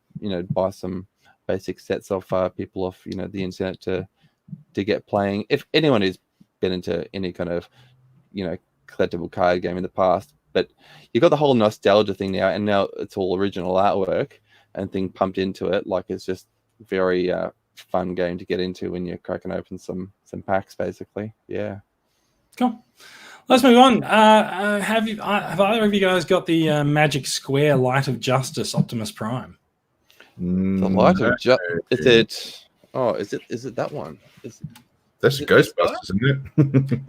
buy some basic sets off people off the internet to get playing. If anyone who's been into any kind of collectible card game in the past, but you've got the whole nostalgia thing now, and now it's all original artwork and thing pumped into it. Like it's just very fun game to get into when you're cracking open some packs, basically. Yeah. Cool. Let's move on. Have either of you guys got the Magic Square Light of Justice Optimus Prime? The Light of Justice. Is it? Oh, is it that one? That's Ghostbusters, isn't it?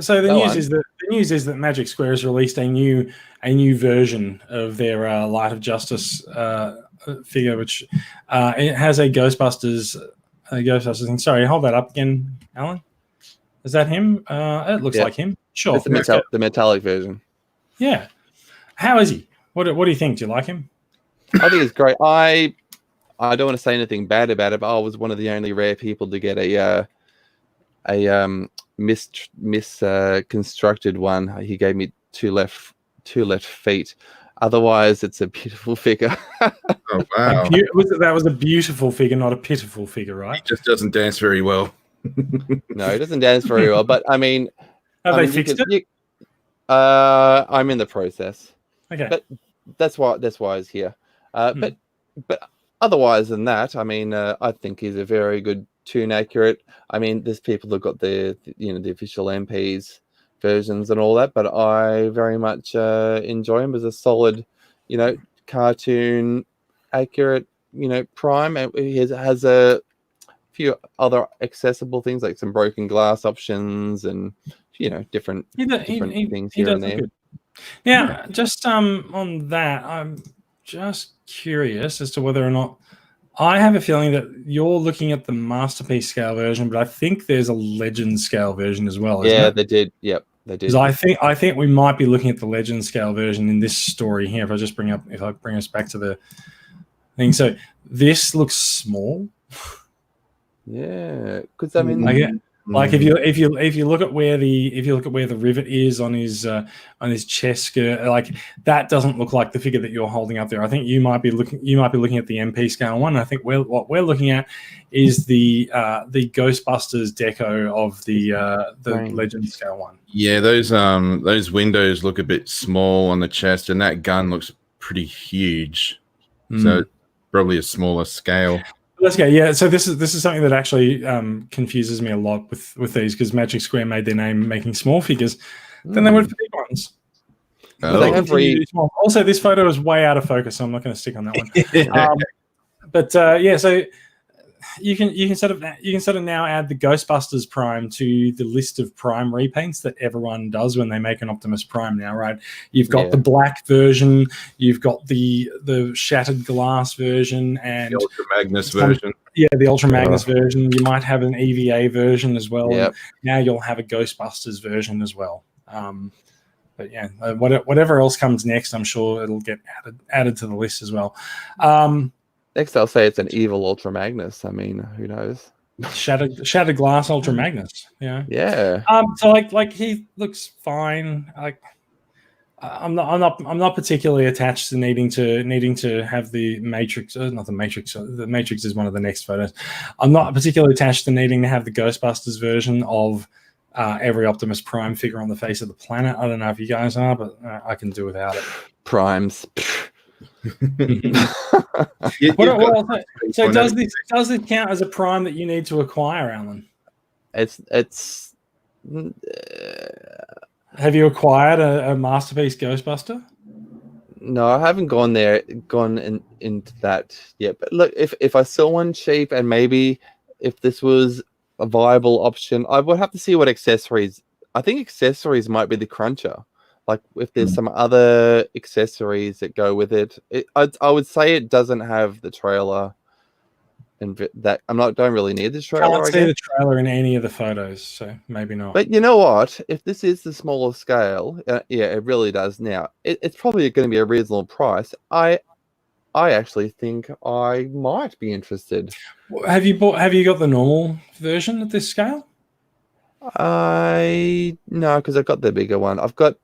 So the news is that Magic Square has released a new version of their Light of Justice figure, which it has a Ghostbusters thing. Sorry, hold that up again, Alan. Is that him? It looks like him. Sure. It's the metallic version. Yeah. How is he? What do you think? Do you like him? I think it's great. I don't want to say anything bad about it, but I was one of the only rare people to get a misconstructed one. He gave me two left feet. Otherwise, it's a beautiful figure. Oh wow! That was a beautiful figure, not a pitiful figure, right? He just doesn't dance very well. No, he doesn't dance very well. But I mean, have they fixed it? I'm in the process. Okay, but that's why he's here. But otherwise than that, I mean, I think he's a very good tune accurate. I mean, there's people that got the official MPs versions and all that, but I very much enjoy him as a solid, cartoon accurate, Prime. And he has a few other accessible things like some broken glass options and different things here and there. Now, just on that, I'm just curious as to whether or not I have a feeling that you're looking at the Masterpiece scale version, but I think there's a Legend scale version as well. Yeah, they did. Yep, they did. Because I think we might be looking at the Legend scale version in this story here. If I bring us back to the thing, so this looks small. Yeah, because I mean, like if you look at where the rivet is on his chest skirt, like that doesn't look like the figure that you're holding up there. I think you might be looking at the MP scale one. I think what we're looking at is the Ghostbusters deco of the Legend scale one. Yeah, those windows look a bit small on the chest, and that gun looks pretty huge. So probably a smaller scale. Let's go. Yeah, so this is something that actually confuses me a lot with these, because Magic Square made their name making small figures than they would for big ones. But they have Also, this photo is way out of focus, so I'm not going to stick on that one. But yeah, so you can sort of now add the Ghostbusters Prime to the list of Prime repaints that everyone does when they make an Optimus Prime now, right? You've got the black version, you've got the shattered glass version, and the Ultra Magnus version. Yeah, the Ultra Magnus version. You might have an EVA version as well. Yep. Now you'll have a Ghostbusters version as well. But yeah, whatever else comes next, I'm sure it'll get added to the list as well. Next, I'll say it's an evil Ultra Magnus. I mean, who knows? Shattered glass Ultra Magnus. Yeah. Yeah. So like he looks fine. Like I'm not particularly attached to needing to have the Matrix. Not the Matrix. The Matrix is one of the next photos. I'm not particularly attached to needing to have the Ghostbusters version of every Optimus Prime figure on the face of the planet. I don't know if you guys are, but I can do without it. Primes. So does this count as a Prime that you need to acquire, Alan? It's. Have you acquired a Masterpiece Ghostbuster? No, I haven't gone into that yet. But look, if I saw one cheap and maybe if this was a viable option, I would have to see what accessories. I think accessories might be the cruncher. Like if there's some other accessories that go with it, I would say it doesn't have the trailer, and that don't really need the trailer. Can't see the trailer in any of the photos, so maybe not. But you know what? If this is the smaller scale, yeah, it really does. Now it's probably going to be a reasonable price. I actually think I might be interested. Have you got the normal version at this scale? No, because I've got the bigger one. I've got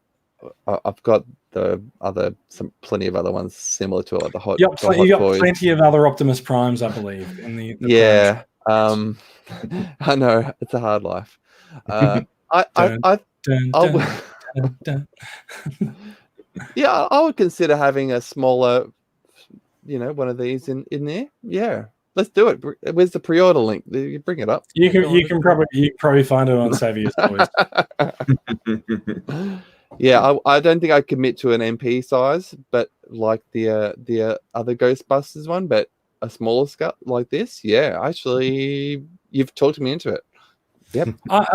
the other plenty of other ones similar to it, like the hot. You got plenty of other Optimus Primes, I believe. In the yeah, I know it's a hard life. Yeah, I would consider having a smaller, one of these in there. Yeah, let's do it. Where's the pre-order link? You bring it up. You can probably find it on Saviour's Toys. Yeah, I don't think I'd commit to an MP size, but like the other Ghostbusters one, but a smaller scale like this. Yeah, actually, you've talked me into it. Yep. I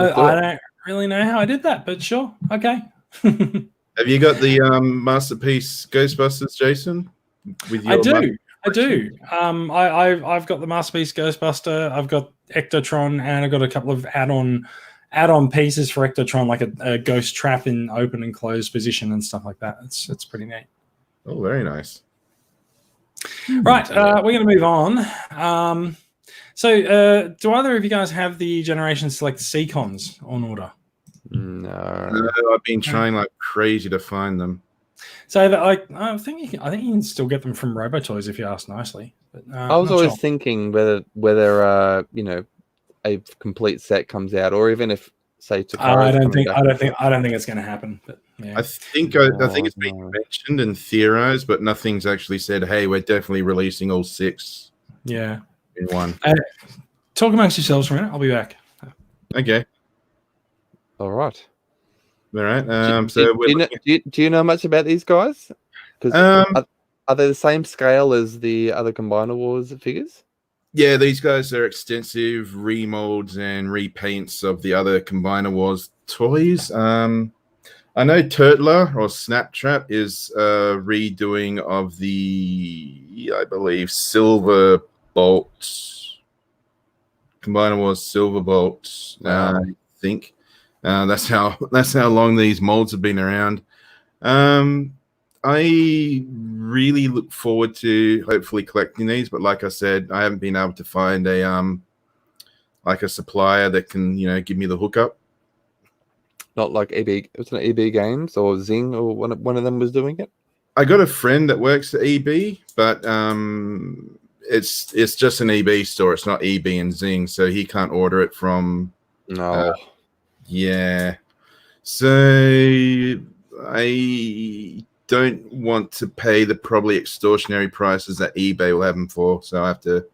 don't really know how I did that, but sure. Okay. Have you got the Masterpiece Ghostbusters, Jason? I do. I've got the Masterpiece Ghostbuster. I've got Ectotron, and I've got a couple of add-on pieces for Ectotron, like a ghost trap in open and closed position and stuff like that. It's pretty neat. Oh, very nice. Right, we're going to move on. So do either of you guys have the Generation Select Seacons on order? No, I've been trying like crazy to find them. So that I think you can still get them from Robotoys if you ask nicely. But, I was always thinking whether a complete set comes out, or even if say I don't think it's going to happen. But yeah. I think it's been mentioned and theorized, but nothing's actually said. Hey, we're definitely releasing all 6. Yeah, in one. Talk amongst yourselves for a minute. I'll be back. Okay. All right. All right. Do you know much about these guys? Because are they the same scale as the other Combiner Wars figures? Yeah, these guys are extensive remolds and repaints of the other Combiner Wars toys. I know Turtler or Snaptrap is redoing of the, I believe, Silver Bolt. Combiner Wars Silver Bolt, I think. That's how long these molds have been around. I really look forward to hopefully collecting these, but like I said, I haven't been able to find a supplier that can give me the hookup. Not like EB, wasn't it EB Games or Zing or one of them was doing it? I got a friend that works at EB, but it's just an EB store. It's not EB and Zing, so he can't order it from. No. Yeah. So I don't want to pay the probably extortionary prices that eBay will have them for. So I have to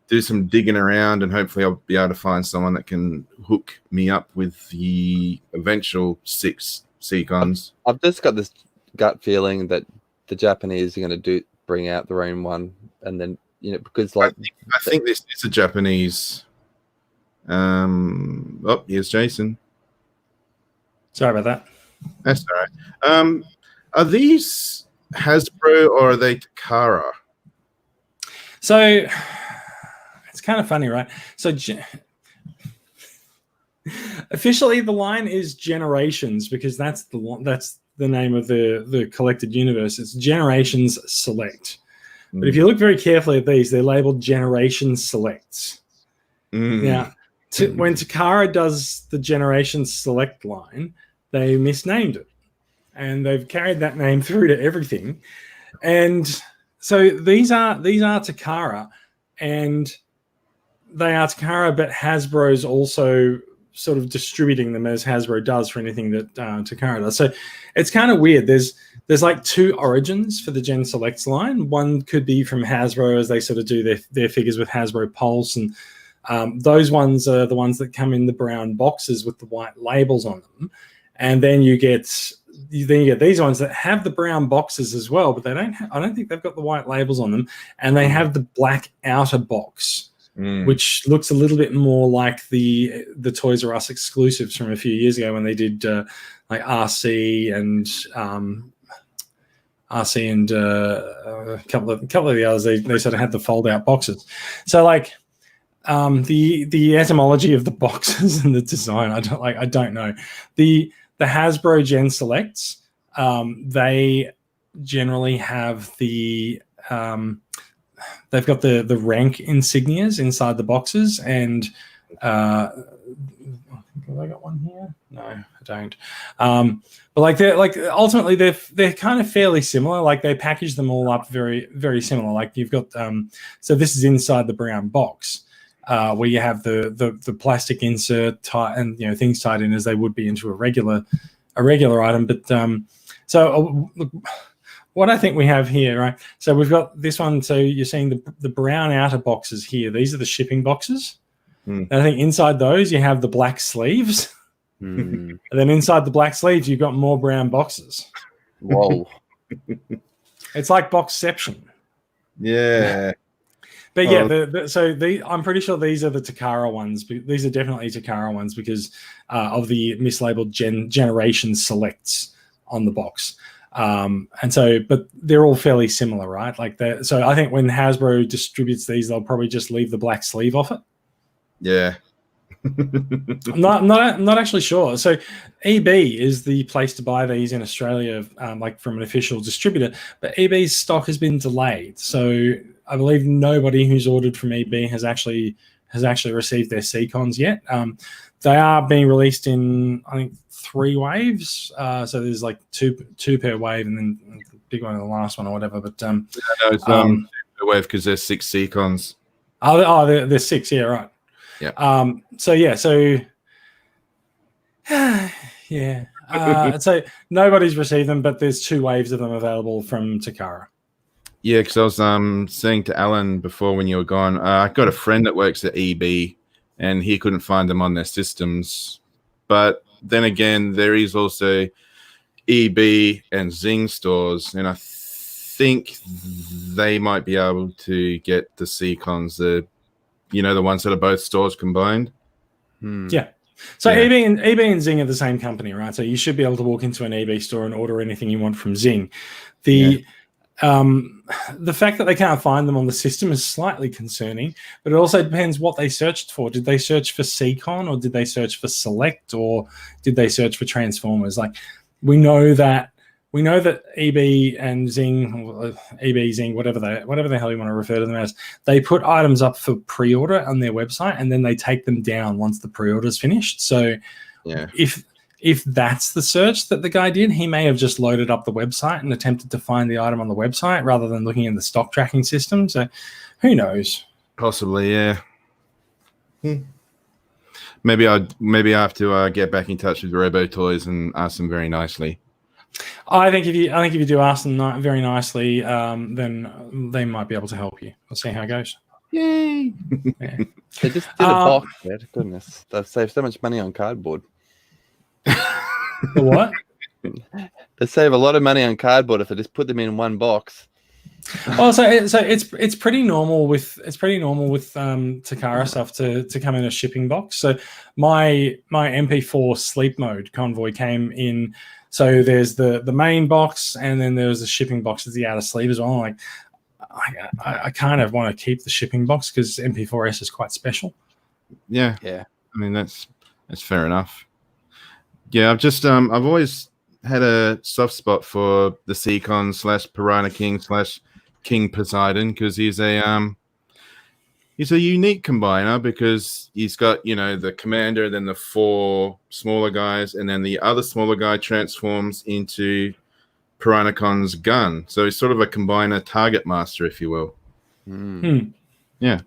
do some digging around, and hopefully I'll be able to find someone that can hook me up with the eventual 6 Seacons. I've just got this gut feeling that the Japanese are going to bring out their own one, and then because I think this is a Japanese. Oh, here's Jason. Sorry about that. That's all right. Are these Hasbro or are they Takara? So it's kind of funny, right? So officially, the line is Generations because that's the name of the collected universe. It's Generations Select. But if you look very carefully at these, they're labeled Generations Selects. Now, when Takara does the Generations Select line, they misnamed it, and they've carried that name through to everything. And so these are Takara, and they are Takara, but Hasbro's also sort of distributing them as Hasbro does for anything that Takara does. So it's kind of weird. There's like two origins for the Gen Selects line. One could be from Hasbro as they sort of do their figures with Hasbro Pulse, and those ones are the ones that come in the brown boxes with the white labels on them. And then you get these ones that have the brown boxes as well, but I don't think they've got the white labels on them, and they have the black outer box. Which looks a little bit more like the Toys R Us exclusives from a few years ago when they did like RC and a couple of the others. They sort of had the fold out boxes. So like the etymology of the boxes and the design, I don't know. The Hasbro Gen Selects, they generally have the they've got the rank insignias inside the boxes, and have I got one here? No, I don't. But like ultimately they're kind of fairly similar. Like they package them all up very, very similar. Like you've got so this is inside the brown box where you have the plastic insert and things tied in as they would be into a regular item. But so. What I think we have here, right? So we've got this one. So you're seeing the brown outer boxes here. These are the shipping boxes. And I think inside those you have the black sleeves. And then inside the black sleeves you've got more brown boxes. Whoa. It's like Boxception. Yeah. But yeah, I'm pretty sure these are the Takara ones. These are definitely Takara ones because of the mislabeled Generation Selects on the box. But they're all fairly similar, right? So I think when Hasbro distributes these, they'll probably just leave the black sleeve off it. Yeah. I'm not actually sure. So EB is the place to buy these in Australia, like from an official distributor, but EB's stock has been delayed. So I believe nobody who's ordered from EB has actually received their Seacons yet. They are being released in, I think, 3 waves. So there's like two per wave, and then the big one and the last one or whatever. But it's per wave because there's 6 Seacons. There's 6. Yeah, right. Yeah. So nobody's received them, but there's 2 waves of them available from Takara. Yeah, because I was saying to Alan before when you were gone, I got a friend that works at EB, and he couldn't find them on their systems. But then again, there is also EB and Zing stores, and I think they might be able to get the Seacons, the ones that are both stores combined. Yeah. So EB and Zing are the same company, right? So you should be able to walk into an EB store and order anything you want from Zing. The fact that they can't find them on the system is slightly concerning, but it also depends what they searched for. Did they search for Seacon, or did they search for Select, or did they search for Transformers? Like we know that EB and Zing, or EB, Zing, whatever the hell you want to refer to them as, they put items up for pre-order on their website, and then they take them down once the pre-order is finished. So if that's the search that the guy did, he may have just loaded up the website and attempted to find the item on the website rather than looking in the stock tracking system. So who knows? Possibly, yeah. Maybe I have to get back in touch with Robo Toys and ask them very nicely. I think if you do ask them very nicely, then they might be able to help you. We'll see how it goes. Yay! Yeah. They just did a box. Goodness, they've saved so much money on cardboard. The what? They save a lot of money on cardboard if they just put them in one box. So it's pretty normal with Takara stuff to come in a shipping box. So my MP4 sleep mode convoy came in. So there's the main box, and then there's a shipping box as the outer sleeve as well. Like I kind of want to keep the shipping box because MP4S is quite special. Yeah. Yeah. I mean, that's fair enough. Yeah, I've always had a soft spot for the Seacon / Piranha King / King Poseidon because he's a unique combiner because he's got, the commander, then the 4 smaller guys, and then the other smaller guy transforms into Piranhacon's gun. So he's sort of a combiner target master, if you will. Yeah.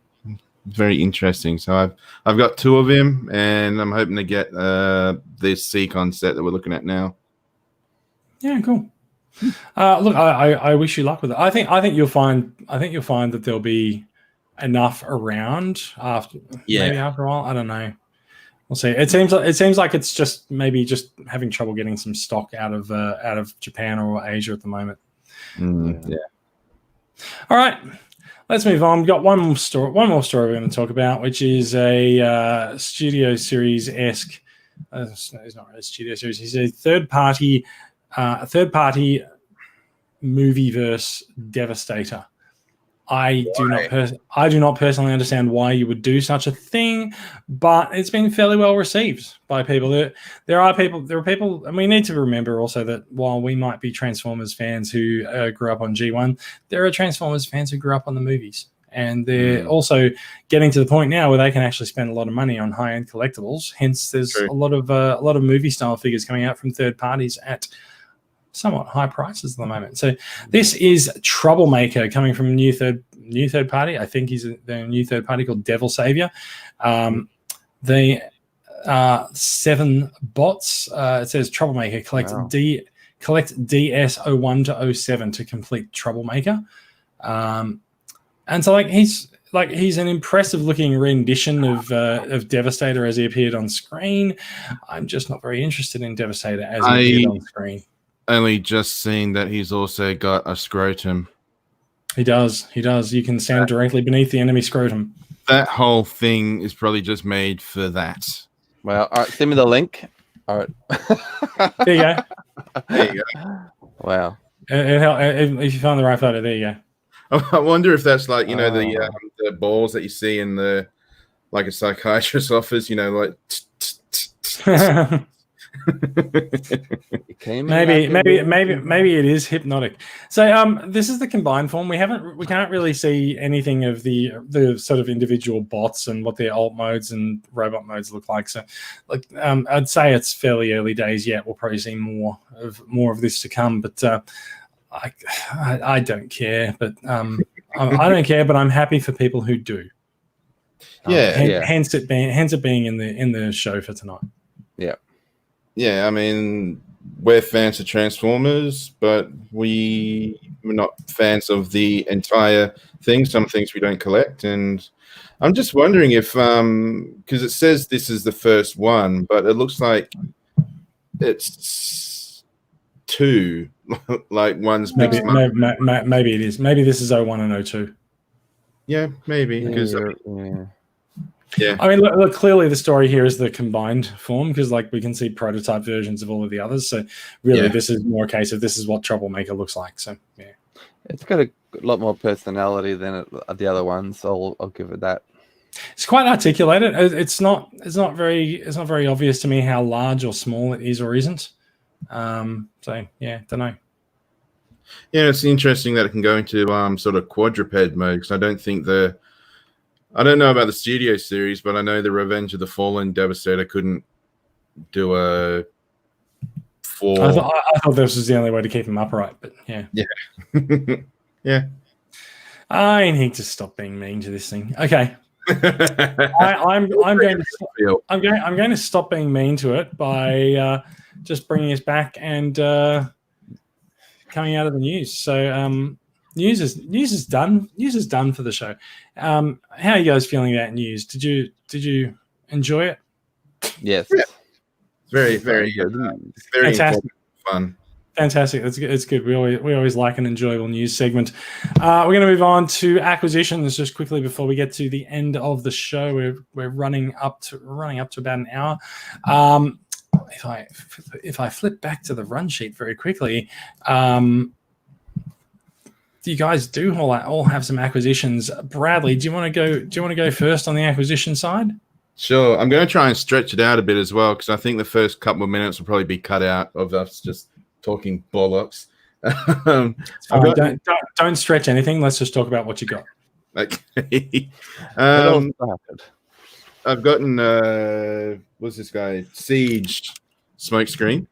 Very interesting. So I've got 2 of him, and I'm hoping to get this Seacon set that we're looking at now. Yeah, cool. Look, I wish you luck with it. I think you'll find that there'll be enough around maybe after a while. I don't know. We'll see. It seems like it's just having trouble getting some stock out of Japan or Asia at the moment. Yeah. All right. Let's move on. We've got one more story we're going to talk about, which is a Studio Series-esque. He's not really a Studio Series. He's a third-party movieverse Devastator. I do not personally understand why you would do such a thing, but it's been fairly well received by people. There are people, and we need to remember also that while we might be Transformers fans who grew up on G1, there are Transformers fans who grew up on the movies, and they're also getting to the point now where they can actually spend a lot of money on high-end collectibles. Hence, there's a lot of movie-style figures coming out from third parties at somewhat high prices at the moment. So this is Troublemaker coming from a new third party. I think he's the new third party called Devil Savior. The 7 bots. It says Troublemaker collect DS01 to 07 to complete Troublemaker. And so he's an impressive looking rendition of Devastator as he appeared on screen. I'm just not very interested in Devastator as he appeared on screen. Only just seen that he's also got a scrotum. He does. You can stand directly beneath the enemy scrotum. That whole thing is probably just made for that. Well, all right, send me the link. All right. There you go. There you go. Wow. If you find the right photo, there you go. I wonder if that's like, the balls that you see in like a psychiatrist's office, like. Maybe it is hypnotic. So this is the combined form. We can't really see anything of the sort of individual bots and what their alt modes and robot modes look like. So I'd say it's fairly early days yet. We'll probably see more of this to come, but I don't care. But I don't care, but I'm happy for people who do. Hence it being in the show for tonight. Yeah. Yeah, I mean, we're fans of Transformers, but we're not fans of the entire thing. Some things we don't collect. And I'm just wondering if, because it says this is the first one, but it looks like it's 2, like one's maybe it is. Maybe this is 01 and 02. Yeah, maybe. Because yeah. I mean, look, clearly the story here is the combined form because, we can see prototype versions of all of the others. So, really, this is more a case of this is what Troublemaker looks like. So, yeah, it's got a lot more personality than the other ones. So I'll give it that. It's quite articulated. It's not very obvious to me how large or small it is or isn't. So, yeah, don't know. Yeah, it's interesting that it can go into sort of quadruped mode because I don't know about the Studio Series, but I know the Revenge of the Fallen Devastator couldn't do a 4. I thought this was the only way to keep him upright, but yeah. Yeah. Yeah. I need to stop being mean to this thing. Okay. I'm going to stop being mean to it by just bringing us back and coming out of the news. So news is done. News is done for the show. How are you guys feeling about news? Did you enjoy it? Yes. Yeah. Very, very good. Very fantastic. fun. Fantastic. It's good. We always like an enjoyable news segment. We're going to move on to acquisitions just quickly before we get to the end of the show. We're running up to about an hour. If I flip back to the run sheet very quickly, you guys do all have some acquisitions. Bradley, do you want to go first on the acquisition side? Sure. I'm going to try and stretch it out a bit as well, because I think the first couple of minutes will probably be cut out of us just talking bollocks. Don't stretch anything. Let's just talk about what you got. Okay. I've gotten what's this guy? Siege Smokescreen.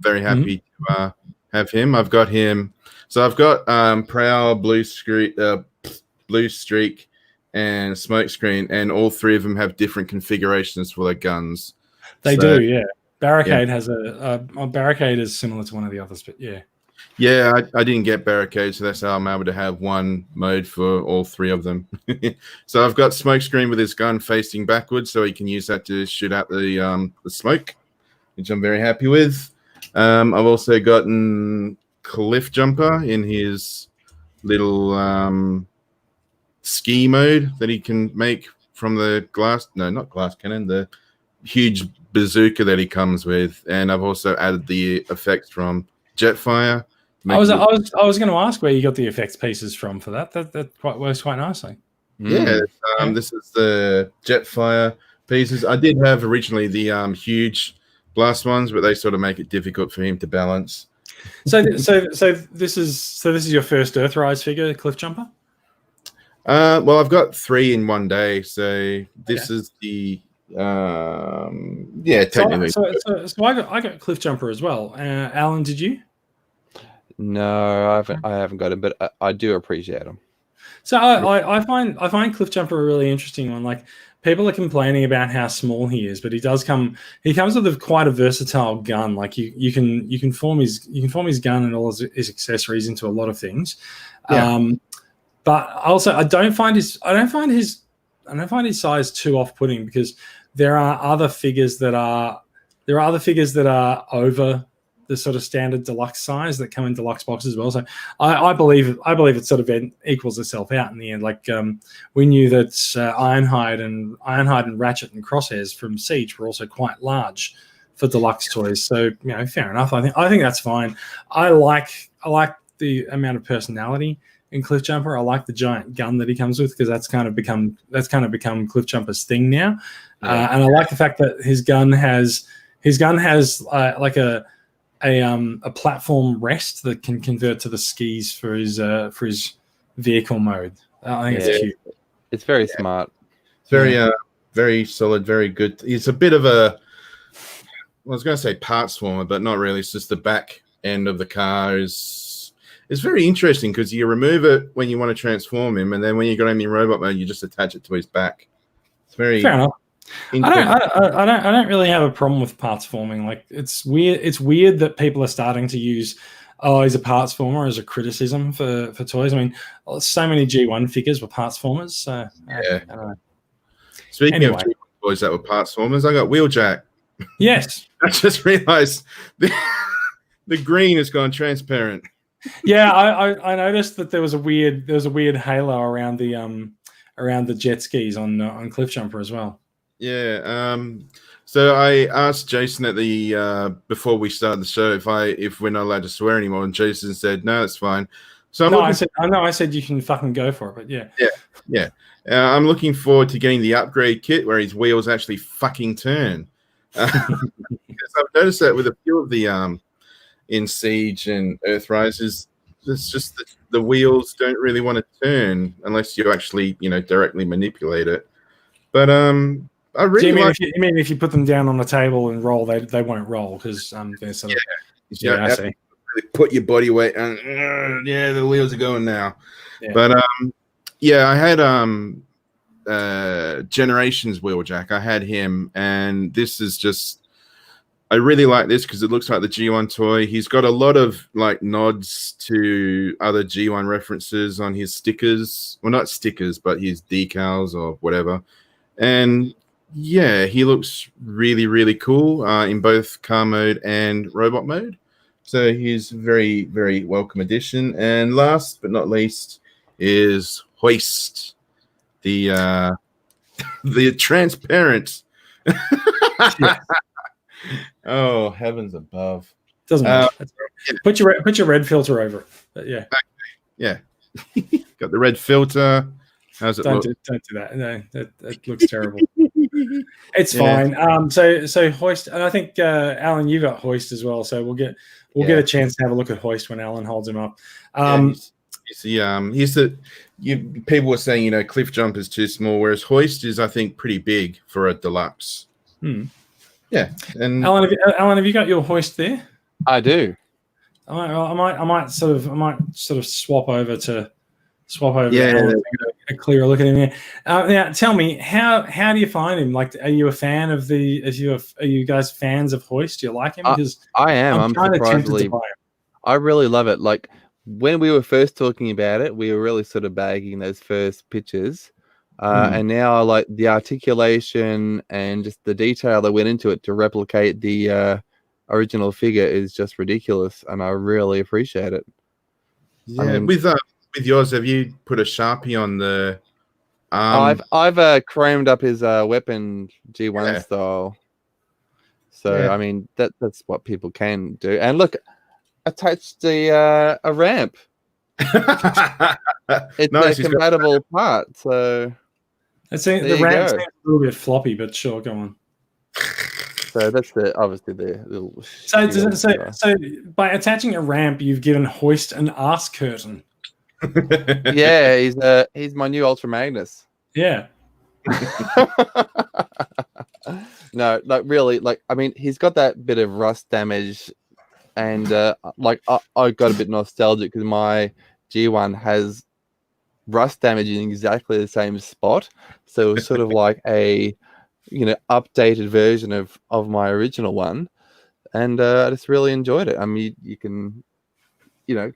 Very happy to have him. I've got him. So I've got Prowl, Blue Streak, and Smokescreen, and all three of them have different configurations for their guns. They do, yeah. Barricade has a Barricade is similar to one of the others, but yeah. Yeah, I didn't get Barricade, so that's how I'm able to have one mode for all three of them. So I've got Smokescreen with his gun facing backwards, so he can use that to shoot out the smoke, which I'm very happy with. I've also gotten Cliff Jumper in his little ski mode that he can make from the not glass cannon, the huge bazooka that he comes with. And I've also added the effects from Jetfire. I was going to ask where you got the effects pieces from for that. That works quite nicely. Yeah, this is the Jetfire pieces. I did have originally the huge blast ones, but they sort of make it difficult for him to balance. So this is your first Earthrise figure, Cliff Jumper? Well, I've got 3 in one day, so this is the technically. So I got Cliff Jumper as well. Alan, did you? No, I haven't got him, but I do appreciate him. So I find Cliff Jumper a really interesting one. Like, people are complaining about how small he is, but he comes with quite a versatile gun. Like you can form his gun and all his accessories into a lot of things. Yeah. But also I don't find his size too off-putting, because there are other figures that are over the sort of standard deluxe size that come in deluxe boxes as well. So I believe it sort of equals itself out in the end. Like we knew that Ironhide and Ratchet and Crosshairs from Siege were also quite large for deluxe toys. So fair enough. I think that's fine. I like the amount of personality in Cliff Jumper. I like the giant gun that he comes with, because that's kind of become Cliff Jumper's thing now. Yeah. And I like the fact that his gun has like a platform rest that can convert to the skis for his vehicle mode. I think it's cute. It's very smart. It's very solid, very good. It's a bit of I was going to say parts warmer, but not really. It's just the back end of the car is very interesting, because you remove it when you want to transform him, and then when you got him in robot mode, you just attach it to his back. It's very fair enough. I don't really have a problem with parts forming. Like, it's weird. It's weird that people are starting to use he's a parts former as a criticism for toys. I mean, so many G1 figures were parts formers. So I don't know. Speaking of G1 toys that were parts formers, I got Wheeljack. Yes. I just realized the green has gone transparent. Yeah, I noticed that there was a weird halo around the jet skis on Cliff Jumper as well. Yeah. So I asked Jason at the before we started the show if we're not allowed to swear anymore, and Jason said no, it's fine. So I said you can fucking go for it, but yeah. I'm looking forward to getting the upgrade kit where his wheels actually fucking turn. Because I've noticed that with a few of the in Siege and Earthrise, it's just that the wheels don't really want to turn unless you actually directly manipulate it. But I really if you put them down on the table and roll, they won't roll, because they're sort of I see. Put your body weight and the wheels are going now. Yeah. But I had Generations Wheeljack. I had him, and this is just, I really like this because it looks like the G1 toy. He's got a lot of like nods to other G1 references on his stickers. Well, not stickers, but his decals or whatever. And yeah, he looks really, really cool in both car mode and robot mode. So he's very, very welcome addition. And last but not least is Hoist, the the transparent. Oh, heavens above! Doesn't matter. That's all right. Put your red filter over it. But yeah. Yeah, got the red filter. How's it Don't look? do that. No, that looks terrible. It's fine. So Hoist, and I think Alan, you got Hoist as well. So we'll get a chance to have a look at Hoist when Alan holds him up. People were saying Cliff Jump is too small, whereas Hoist is, I think, pretty big for a deluxe. Yeah, and Alan, have you got your Hoist there? I do. I might sort of swap over to Yeah. Alan, a clearer look at him here. Now, tell me, how do you find him? Like, are you a fan of are you guys fans of Hoist? Do you like him? Because I am. I'm kind of tempted surprisingly. to buy him. I really love it. Like when we were first talking about it, we were really sort of bagging those first pictures. And now I like the articulation and just the detail that went into it to replicate the original figure is just ridiculous, and I really appreciate it. Yeah, I mean, with yours, have you put a Sharpie on the arm? I've chromed up his weapon G1 style. So Yeah. I mean that's what people can do. And look, attached a ramp. It's Nice, a he's got- compatible part. So The you ramp go. seems a little bit floppy, but sure, go on. that's obviously the little. So by attaching a ramp, you've given Hoist an arse curtain. Yeah, he's my new Ultra Magnus. Yeah. No, like really, like I mean, he's got that bit of rust damage, and I got a bit nostalgic because my G1 has rust damage in exactly the same spot, so it's sort of like a updated version of my original one, and I just really enjoyed it. I mean, you can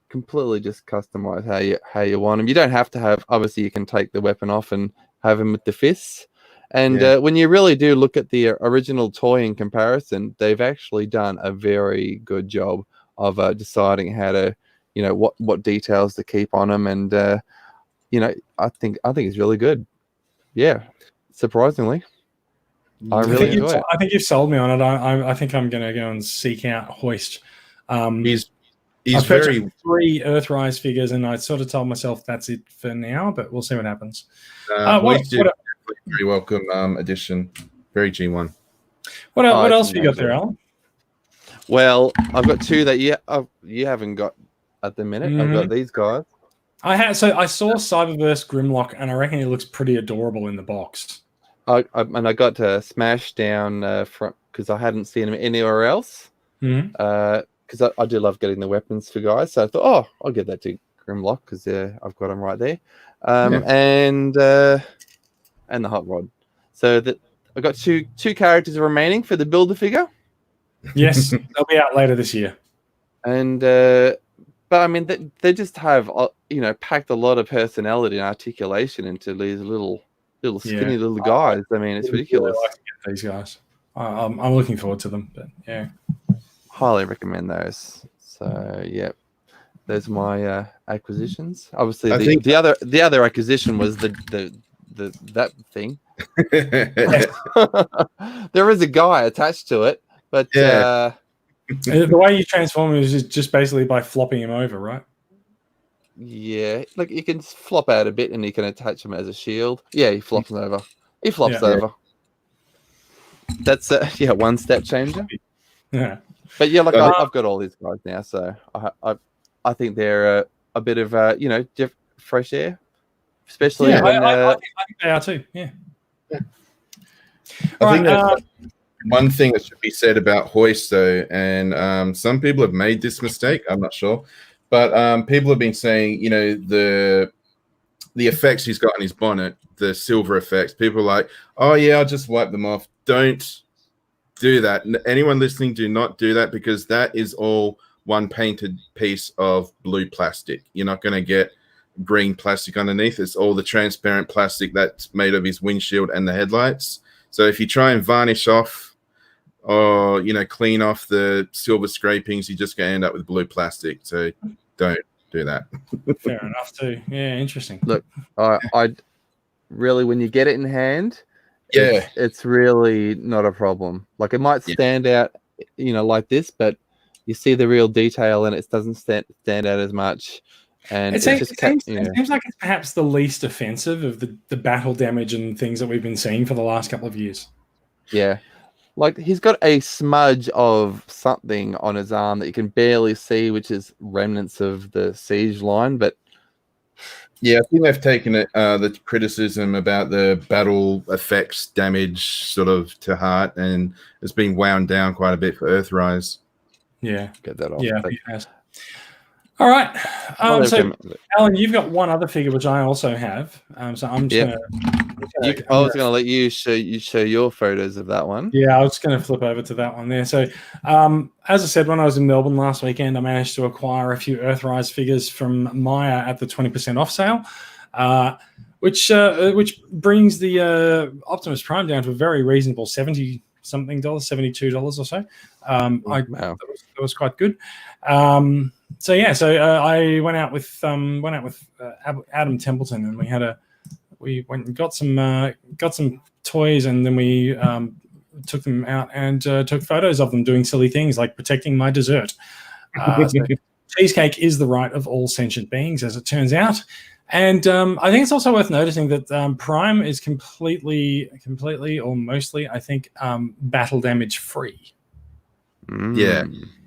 completely just customize how you want them. You don't have to have, obviously you can take the weapon off and have him with the fists. And when you really do look at the original toy in comparison, they've actually done a very good job of deciding how to, what details to keep on them. And, I think it's really good. Yeah. Surprisingly. I really enjoy it. I think you've sold me on it. I think I'm going to go and seek out Hoist. He's very 3 Earthrise figures, and I sort of told myself that's it for now, but we'll see what happens. Very welcome addition. Very G1. What else have you got there, Alan? Well, I've got 2 that you haven't got at the minute. I've got these guys. I saw Cyberverse Grimlock, and I reckon it looks pretty adorable in the box. I got to Smash down from because I hadn't seen him anywhere else. Because I do love getting the weapons for guys, so I thought, I'll get that to Grimlock because I've got them right there, and the hot rod. So that I got two characters remaining for the Build-A-Figure. Yes, they'll be out later this year. And but I mean, they just have packed a lot of personality and articulation into these little skinny little guys. I mean, it's ridiculous. Really like to get these guys. I'm looking forward to them, but yeah. Highly recommend those. So yeah, those are my acquisitions. Obviously, the other acquisition was that thing. There is a guy attached to it, but the way you transform him is just basically by flopping him over, right? Yeah, like you can flop out a bit and you can attach him as a shield. Yeah, he flops over. He flops over. That's one step changer. Yeah. But yeah, like I've got all these guys now, so I think they're a bit of fresh air, especially. Yeah, when, I think they are too. Yeah. I think that's one thing that should be said about Hoist, though, and some people have made this mistake. I'm not sure, but people have been saying, the effects he's got on his bonnet, the silver effects. People are like, oh yeah, I'll just wipe them off. Don't do that. Anyone listening, do not do that, because that is all one painted piece of blue plastic. You're not going to get green plastic underneath. It's all the transparent plastic that's made of his windshield and the headlights. So if you try and varnish off or clean off the silver scrapings, you're just going to end up with blue plastic. So don't do that. Fair enough too. Yeah, interesting. Look, I really, when you get it in hand, Yeah. it's really not a problem. Like it might stand out, like this, but you see the real detail and it doesn't stand out as much. And it seems like it's perhaps the least offensive of the battle damage and things that we've been seeing for the last couple of years. Yeah. Like he's got a smudge of something on his arm that you can barely see, which is remnants of the siege line. But yeah, I think they've taken it the criticism about the battle effects damage sort of to heart, and it's been wound down quite a bit for Earthrise. Yeah, get that off. Yeah, it has. All right. So, Alan, you've got one other figure which I also have. So I'm just I was going to let you show your photos of that one. Yeah, I was going to flip over to that one there. So, as I said, when I was in Melbourne last weekend, I managed to acquire a few Earthrise figures from Maya at the 20% off sale, which brings the Optimus Prime down to a very reasonable $70-something, $72 or so. Wow. That was quite good. So I went out with Adam Templeton, and we went and got some toys, and then we took them out and took photos of them doing silly things like protecting my dessert. So cheesecake is the right of all sentient beings, as it turns out. And I think it's also worth noticing that Prime is completely or mostly, I think, battle damage free.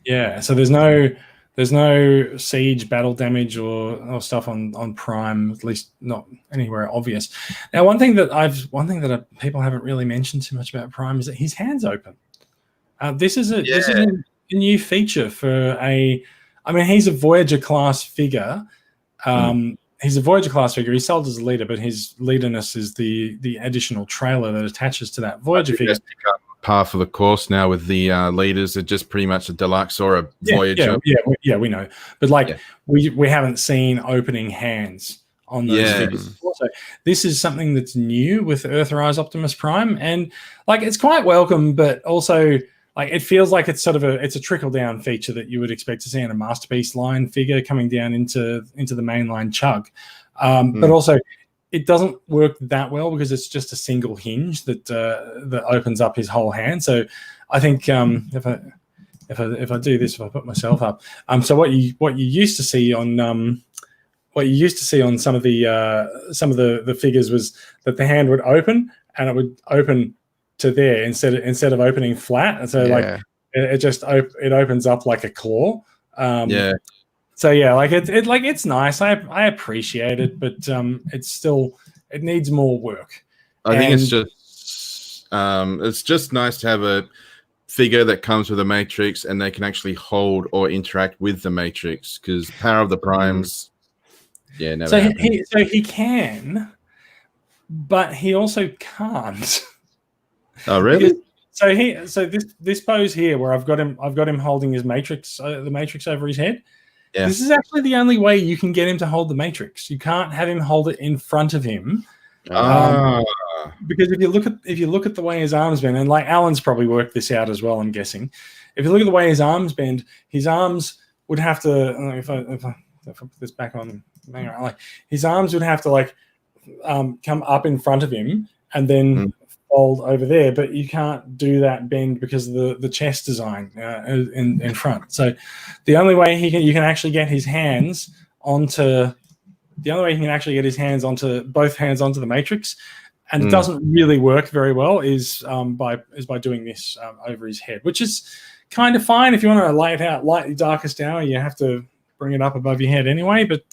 Yeah. So there's no siege battle damage or stuff on Prime, at least not anywhere obvious. Now, one thing that people haven't really mentioned too much about Prime is that his hands open. This is a new feature for he's a Voyager class figure. He's a Voyager class figure. He's sold as a leader, but his leaderness is the additional trailer that attaches to that Voyager figure. Par for the course now with the leaders are just pretty much a deluxe or a Voyager. Yeah, we know. But we haven't seen opening hands on those figures. Also, this is something that's new with Earthrise Optimus Prime, and it's quite welcome, but also it feels like it's sort of a trickle down feature that you would expect to see in a Masterpiece line figure coming down into the mainline chug. But also, it doesn't work that well because it's just a single hinge that opens up his whole hand. So I think if I do this, if I put myself up, so what you used to see on some of the figures was that the hand would open and it would open to there instead of opening flat. And so it opens up like a claw. So it's nice. I appreciate it, but it needs more work. I think it's just nice to have a figure that comes with a Matrix and they can actually hold or interact with the Matrix, because Power of the Primes, never. So he can, but he also can't. Oh, really? So this pose here, where I've got him holding his Matrix, the Matrix over his head. Yeah. This is actually the only way you can get him to hold the Matrix. You can't have him hold it in front of him. Because if you look at the way his arms bend, and Alan's probably worked this out as well, I'm guessing. If you look at the way his arms bend, his arms would have to. If I put this back on, his arms would have to come up in front of him and then fold over there, but you can't do that bend because of the chest design in front. So the only way you can actually get his hands onto both hands onto the Matrix, and it doesn't really work very well, is by doing this over his head, which is kind of fine. If you want to lay it out lightly darkest hour, you have to bring it up above your head anyway. But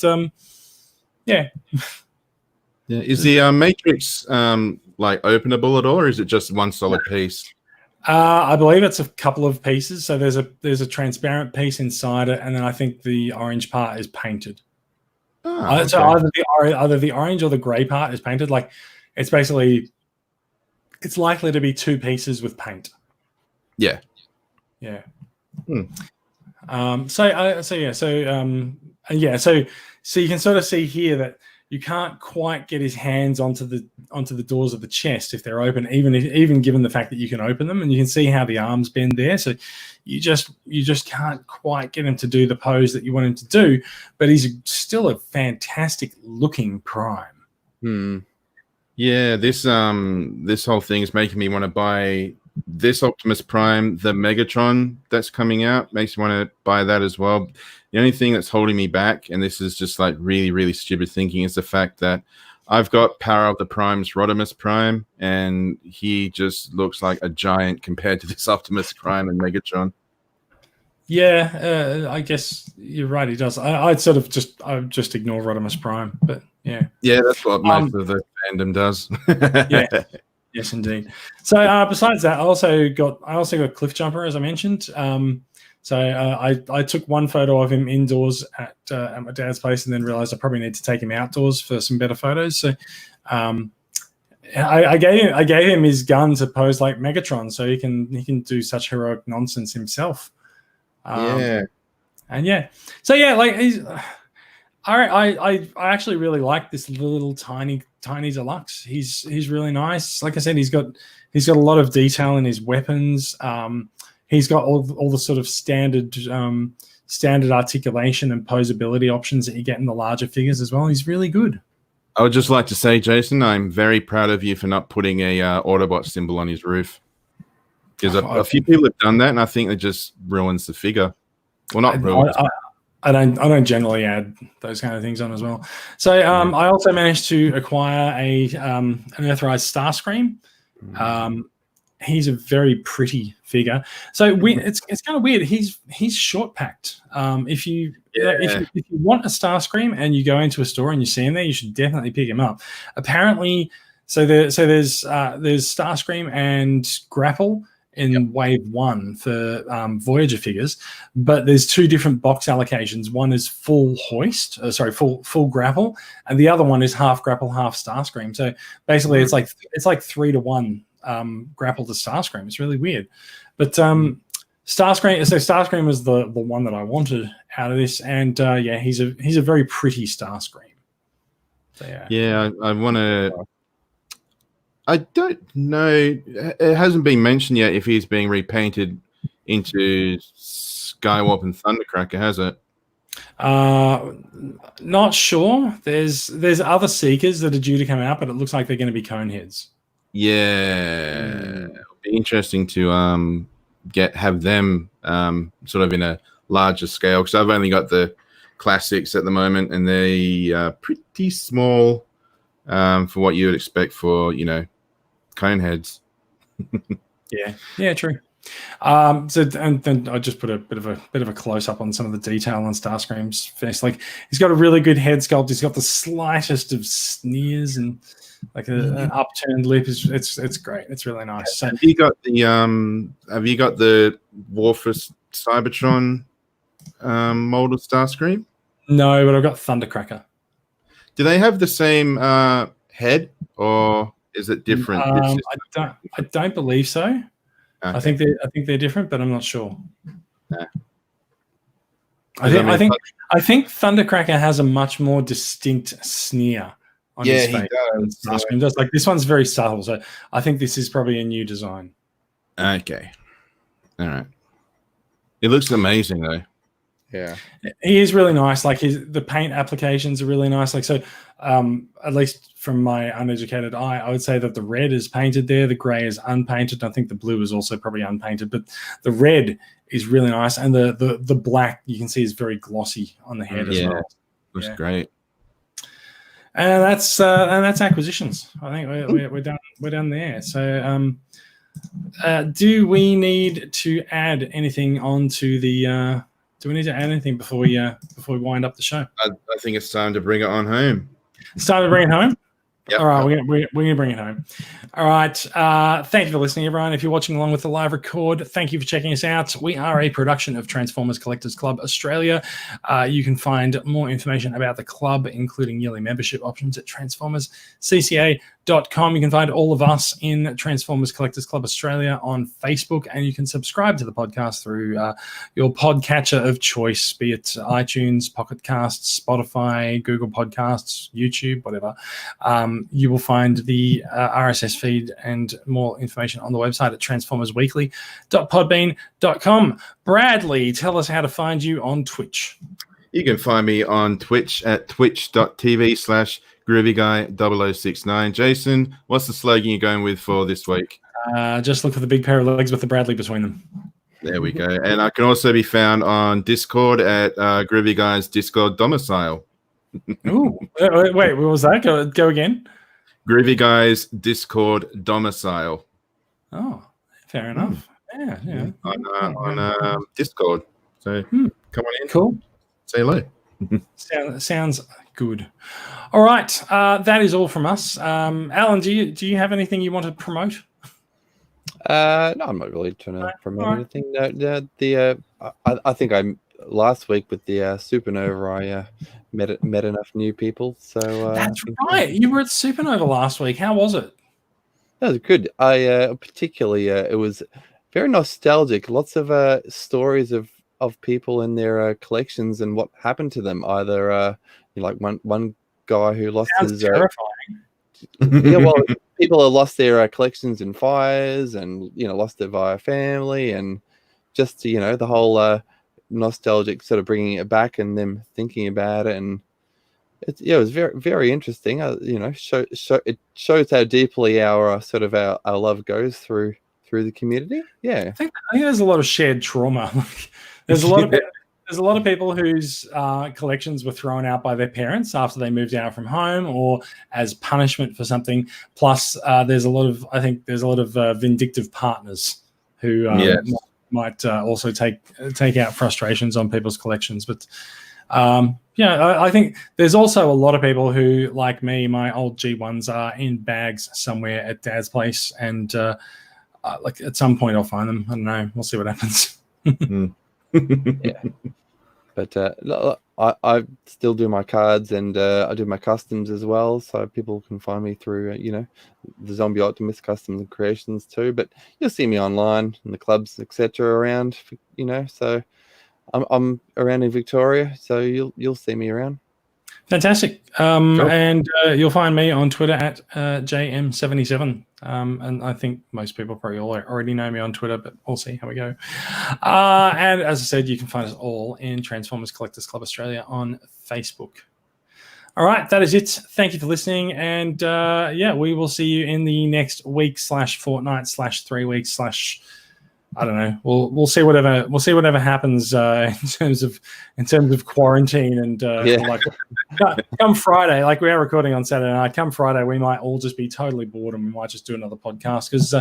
is the Matrix openable at all, or is it just one solid piece? I believe it's a couple of pieces. So there's a transparent piece inside it, and then I think the orange part is painted. Okay. So either the orange or the grey part is painted. It's likely to be two pieces with paint. Yeah. So you can sort of see here that you can't quite get his hands onto the doors of the chest if they're open, even given the fact that you can open them, and you can see how the arms bend there. So you just can't quite get him to do the pose that you want him to do. But he's still a fantastic looking Prime. Yeah, this whole thing is making me want to buy this Optimus Prime, the Megatron that's coming out. Makes me want to buy that as well. The only thing that's holding me back, and this is just like really, really stupid thinking, is the fact that I've got Power of the Prime's Rodimus Prime, and he just looks like a giant compared to this Optimus Prime and Megatron. Yeah, I guess you're right. He does. I'd just ignore Rodimus Prime, but yeah. Yeah, that's what most of the fandom does. Yeah. Yes, indeed. So besides that, I also got Cliff Jumper, as I mentioned. I took one photo of him indoors at my dad's place, and then realized I probably need to take him outdoors for some better photos. So I gave him his gun to pose like Megatron, so he can do such heroic nonsense himself. Yeah. And yeah, so yeah, like he's. I actually really like this little tiny deluxe. He's really nice. Like I said, he's got a lot of detail in his weapons. He's got all the sort of standard articulation and posability options that you get in the larger figures as well. He's really good. I would just like to say, Jason, I'm very proud of you for not putting a Autobot symbol on his roof. Because a few people have done that, and I think it just ruins the figure. Well, not ruins. I don't generally add those kind of things on as well. So I also managed to acquire an Earthrise Starscream. He's a very pretty figure. So it's kind of weird. He's short packed. If you want a Starscream and you go into a store and you see him there, you should definitely pick him up. Apparently, there's Starscream and Grapple in Wave 1 for Voyager figures, but there's two different box allocations. One is full full Grapple, and the other one is half Grapple, half Starscream. So basically, it's like 3-to-1 Grapple to Starscream. It's really weird, but Starscream was the one that I wanted out of this, and he's a very pretty Starscream. So, yeah, I want to. I don't know. It hasn't been mentioned yet if he's being repainted into Skywarp and Thundercracker, has it? Not sure. There's other Seekers that are due to come out, but it looks like they're going to be Coneheads. Yeah, it'll be interesting to have them sort of in a larger scale, because I've only got the classics at the moment, and they are pretty small for what you would expect for Coneheads. Yeah, true. And then I just put a bit of a close up on some of the detail on Starscream's face. Like, he's got a really good head sculpt. He's got the slightest of sneers and like an upturned lip. It's great. It's really nice. So, have you got the Warfus Cybertron mold of Starscream? No, but I've got Thundercracker. Do they have the same head, or is it different? I don't believe so. Okay. I think they're different, but I'm not sure. Yeah. I think Thundercracker has a much more distinct sneer on his face. Starscream does. Like, this one's very subtle, so I think this is probably a new design. Okay. All right. It looks amazing though. Yeah, he is really nice. Like, the paint applications are really nice. Like, so at least from my uneducated eye, I would say that the red is painted there, the grey is unpainted. I think the blue is also probably unpainted, but the red is really nice, and the black you can see is very glossy on the head as well. Looks great. And that's acquisitions. I think we're done there. So do we need to add anything onto the? Do we need to add anything before we wind up the show? I think it's time to bring it on home. It's time to bring it home. Yep. All right, we're gonna bring it home. All right, thank you for listening, everyone. If you're watching along with the live record, thank you for checking us out. We are a production of Transformers Collectors Club Australia. You can find more information about the club, including yearly membership options, at transformerscca.com. You can find all of us in Transformers Collectors Club Australia on Facebook, and you can subscribe to the podcast through your podcatcher of choice, be it iTunes, Pocket Casts, Spotify, Google Podcasts, YouTube, whatever. You will find the RSS feed and more information on the website at transformersweekly.podbean.com. Bradley, tell us how to find you on Twitch. You can find me on Twitch at twitch.tv/groovyguy0069. Jason, what's the slogan you're going with for this week? Just look for the big pair of legs with the Bradley between them. There we go. And I can also be found on Discord at Groovy Guy's Discord domicile. Ooh, wait, what was that? Go again. Groovy Guy's Discord domicile. Oh, fair enough. Yeah. On Discord. So come on in. Cool. Say hello. Sounds good. All right, that is all from us. Alan, do you have anything you want to promote? No, I'm not really trying to promote anything. I think last week with the Supernova, I met enough new people. So that's right. You were at Supernova last week. How was it? That was good. I particularly it was very nostalgic. Lots of stories of people in their collections and what happened to them. Either like one guy who lost his terrifying. Yeah, well, people have lost their collections in fires, and lost it via family, and just the whole nostalgic sort of bringing it back and them thinking about it, and it was very, very interesting. It shows how deeply our love goes through the community. Yeah, I think there's a lot of shared trauma. There's a lot of people whose collections were thrown out by their parents after they moved out from home or as punishment for something. Plus, there's a lot of vindictive partners who might also take out frustrations on people's collections. But I think there's also a lot of people who, like me, my old G1s are in bags somewhere at Dad's place, and like at some point I'll find them. I don't know. We'll see what happens. Yeah, but I still do my cards, and I do my customs as well, so people can find me through the Zombie Optimist Customs and Creations too. But you'll see me online in the clubs, etc. around, so I'm around in Victoria, so you'll see me around. Fantastic. Cool. And you'll find me on Twitter at JM77. And I think most people probably already know me on Twitter, but we'll see how we go. And as I said, you can find us all in Transformers Collectors Club Australia on Facebook. All right, that is it. Thank you for listening. And we will see you in the next week / fortnight / 3 weeks / I don't know. We'll see whatever happens in terms of quarantine and like come Friday. Like we are recording on Saturday night. Come Friday, we might all just be totally bored and we might just do another podcast because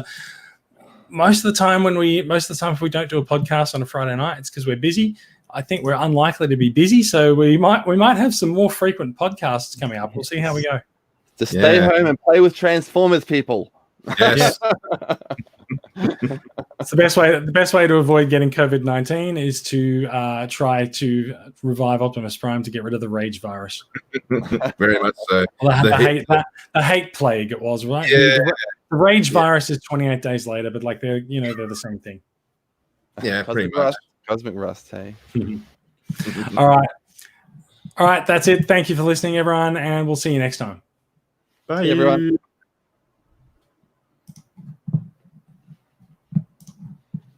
most of the time if we don't do a podcast on a Friday night, it's because we're busy. I think we're unlikely to be busy, so we might have some more frequent podcasts coming up. We'll see how we go. To stay home and play with Transformers, people. Yes. It's the best way to avoid getting COVID-19 is to try to revive Optimus Prime to get rid of the rage virus. Very much so. Well, the hate plague it was, right? Yeah. The rage virus is 28 days later, but like they're the same thing. Yeah, pretty much. Cosmic Rust, hey. All right, that's it. Thank you for listening, everyone, and we'll see you next time. Bye, everyone.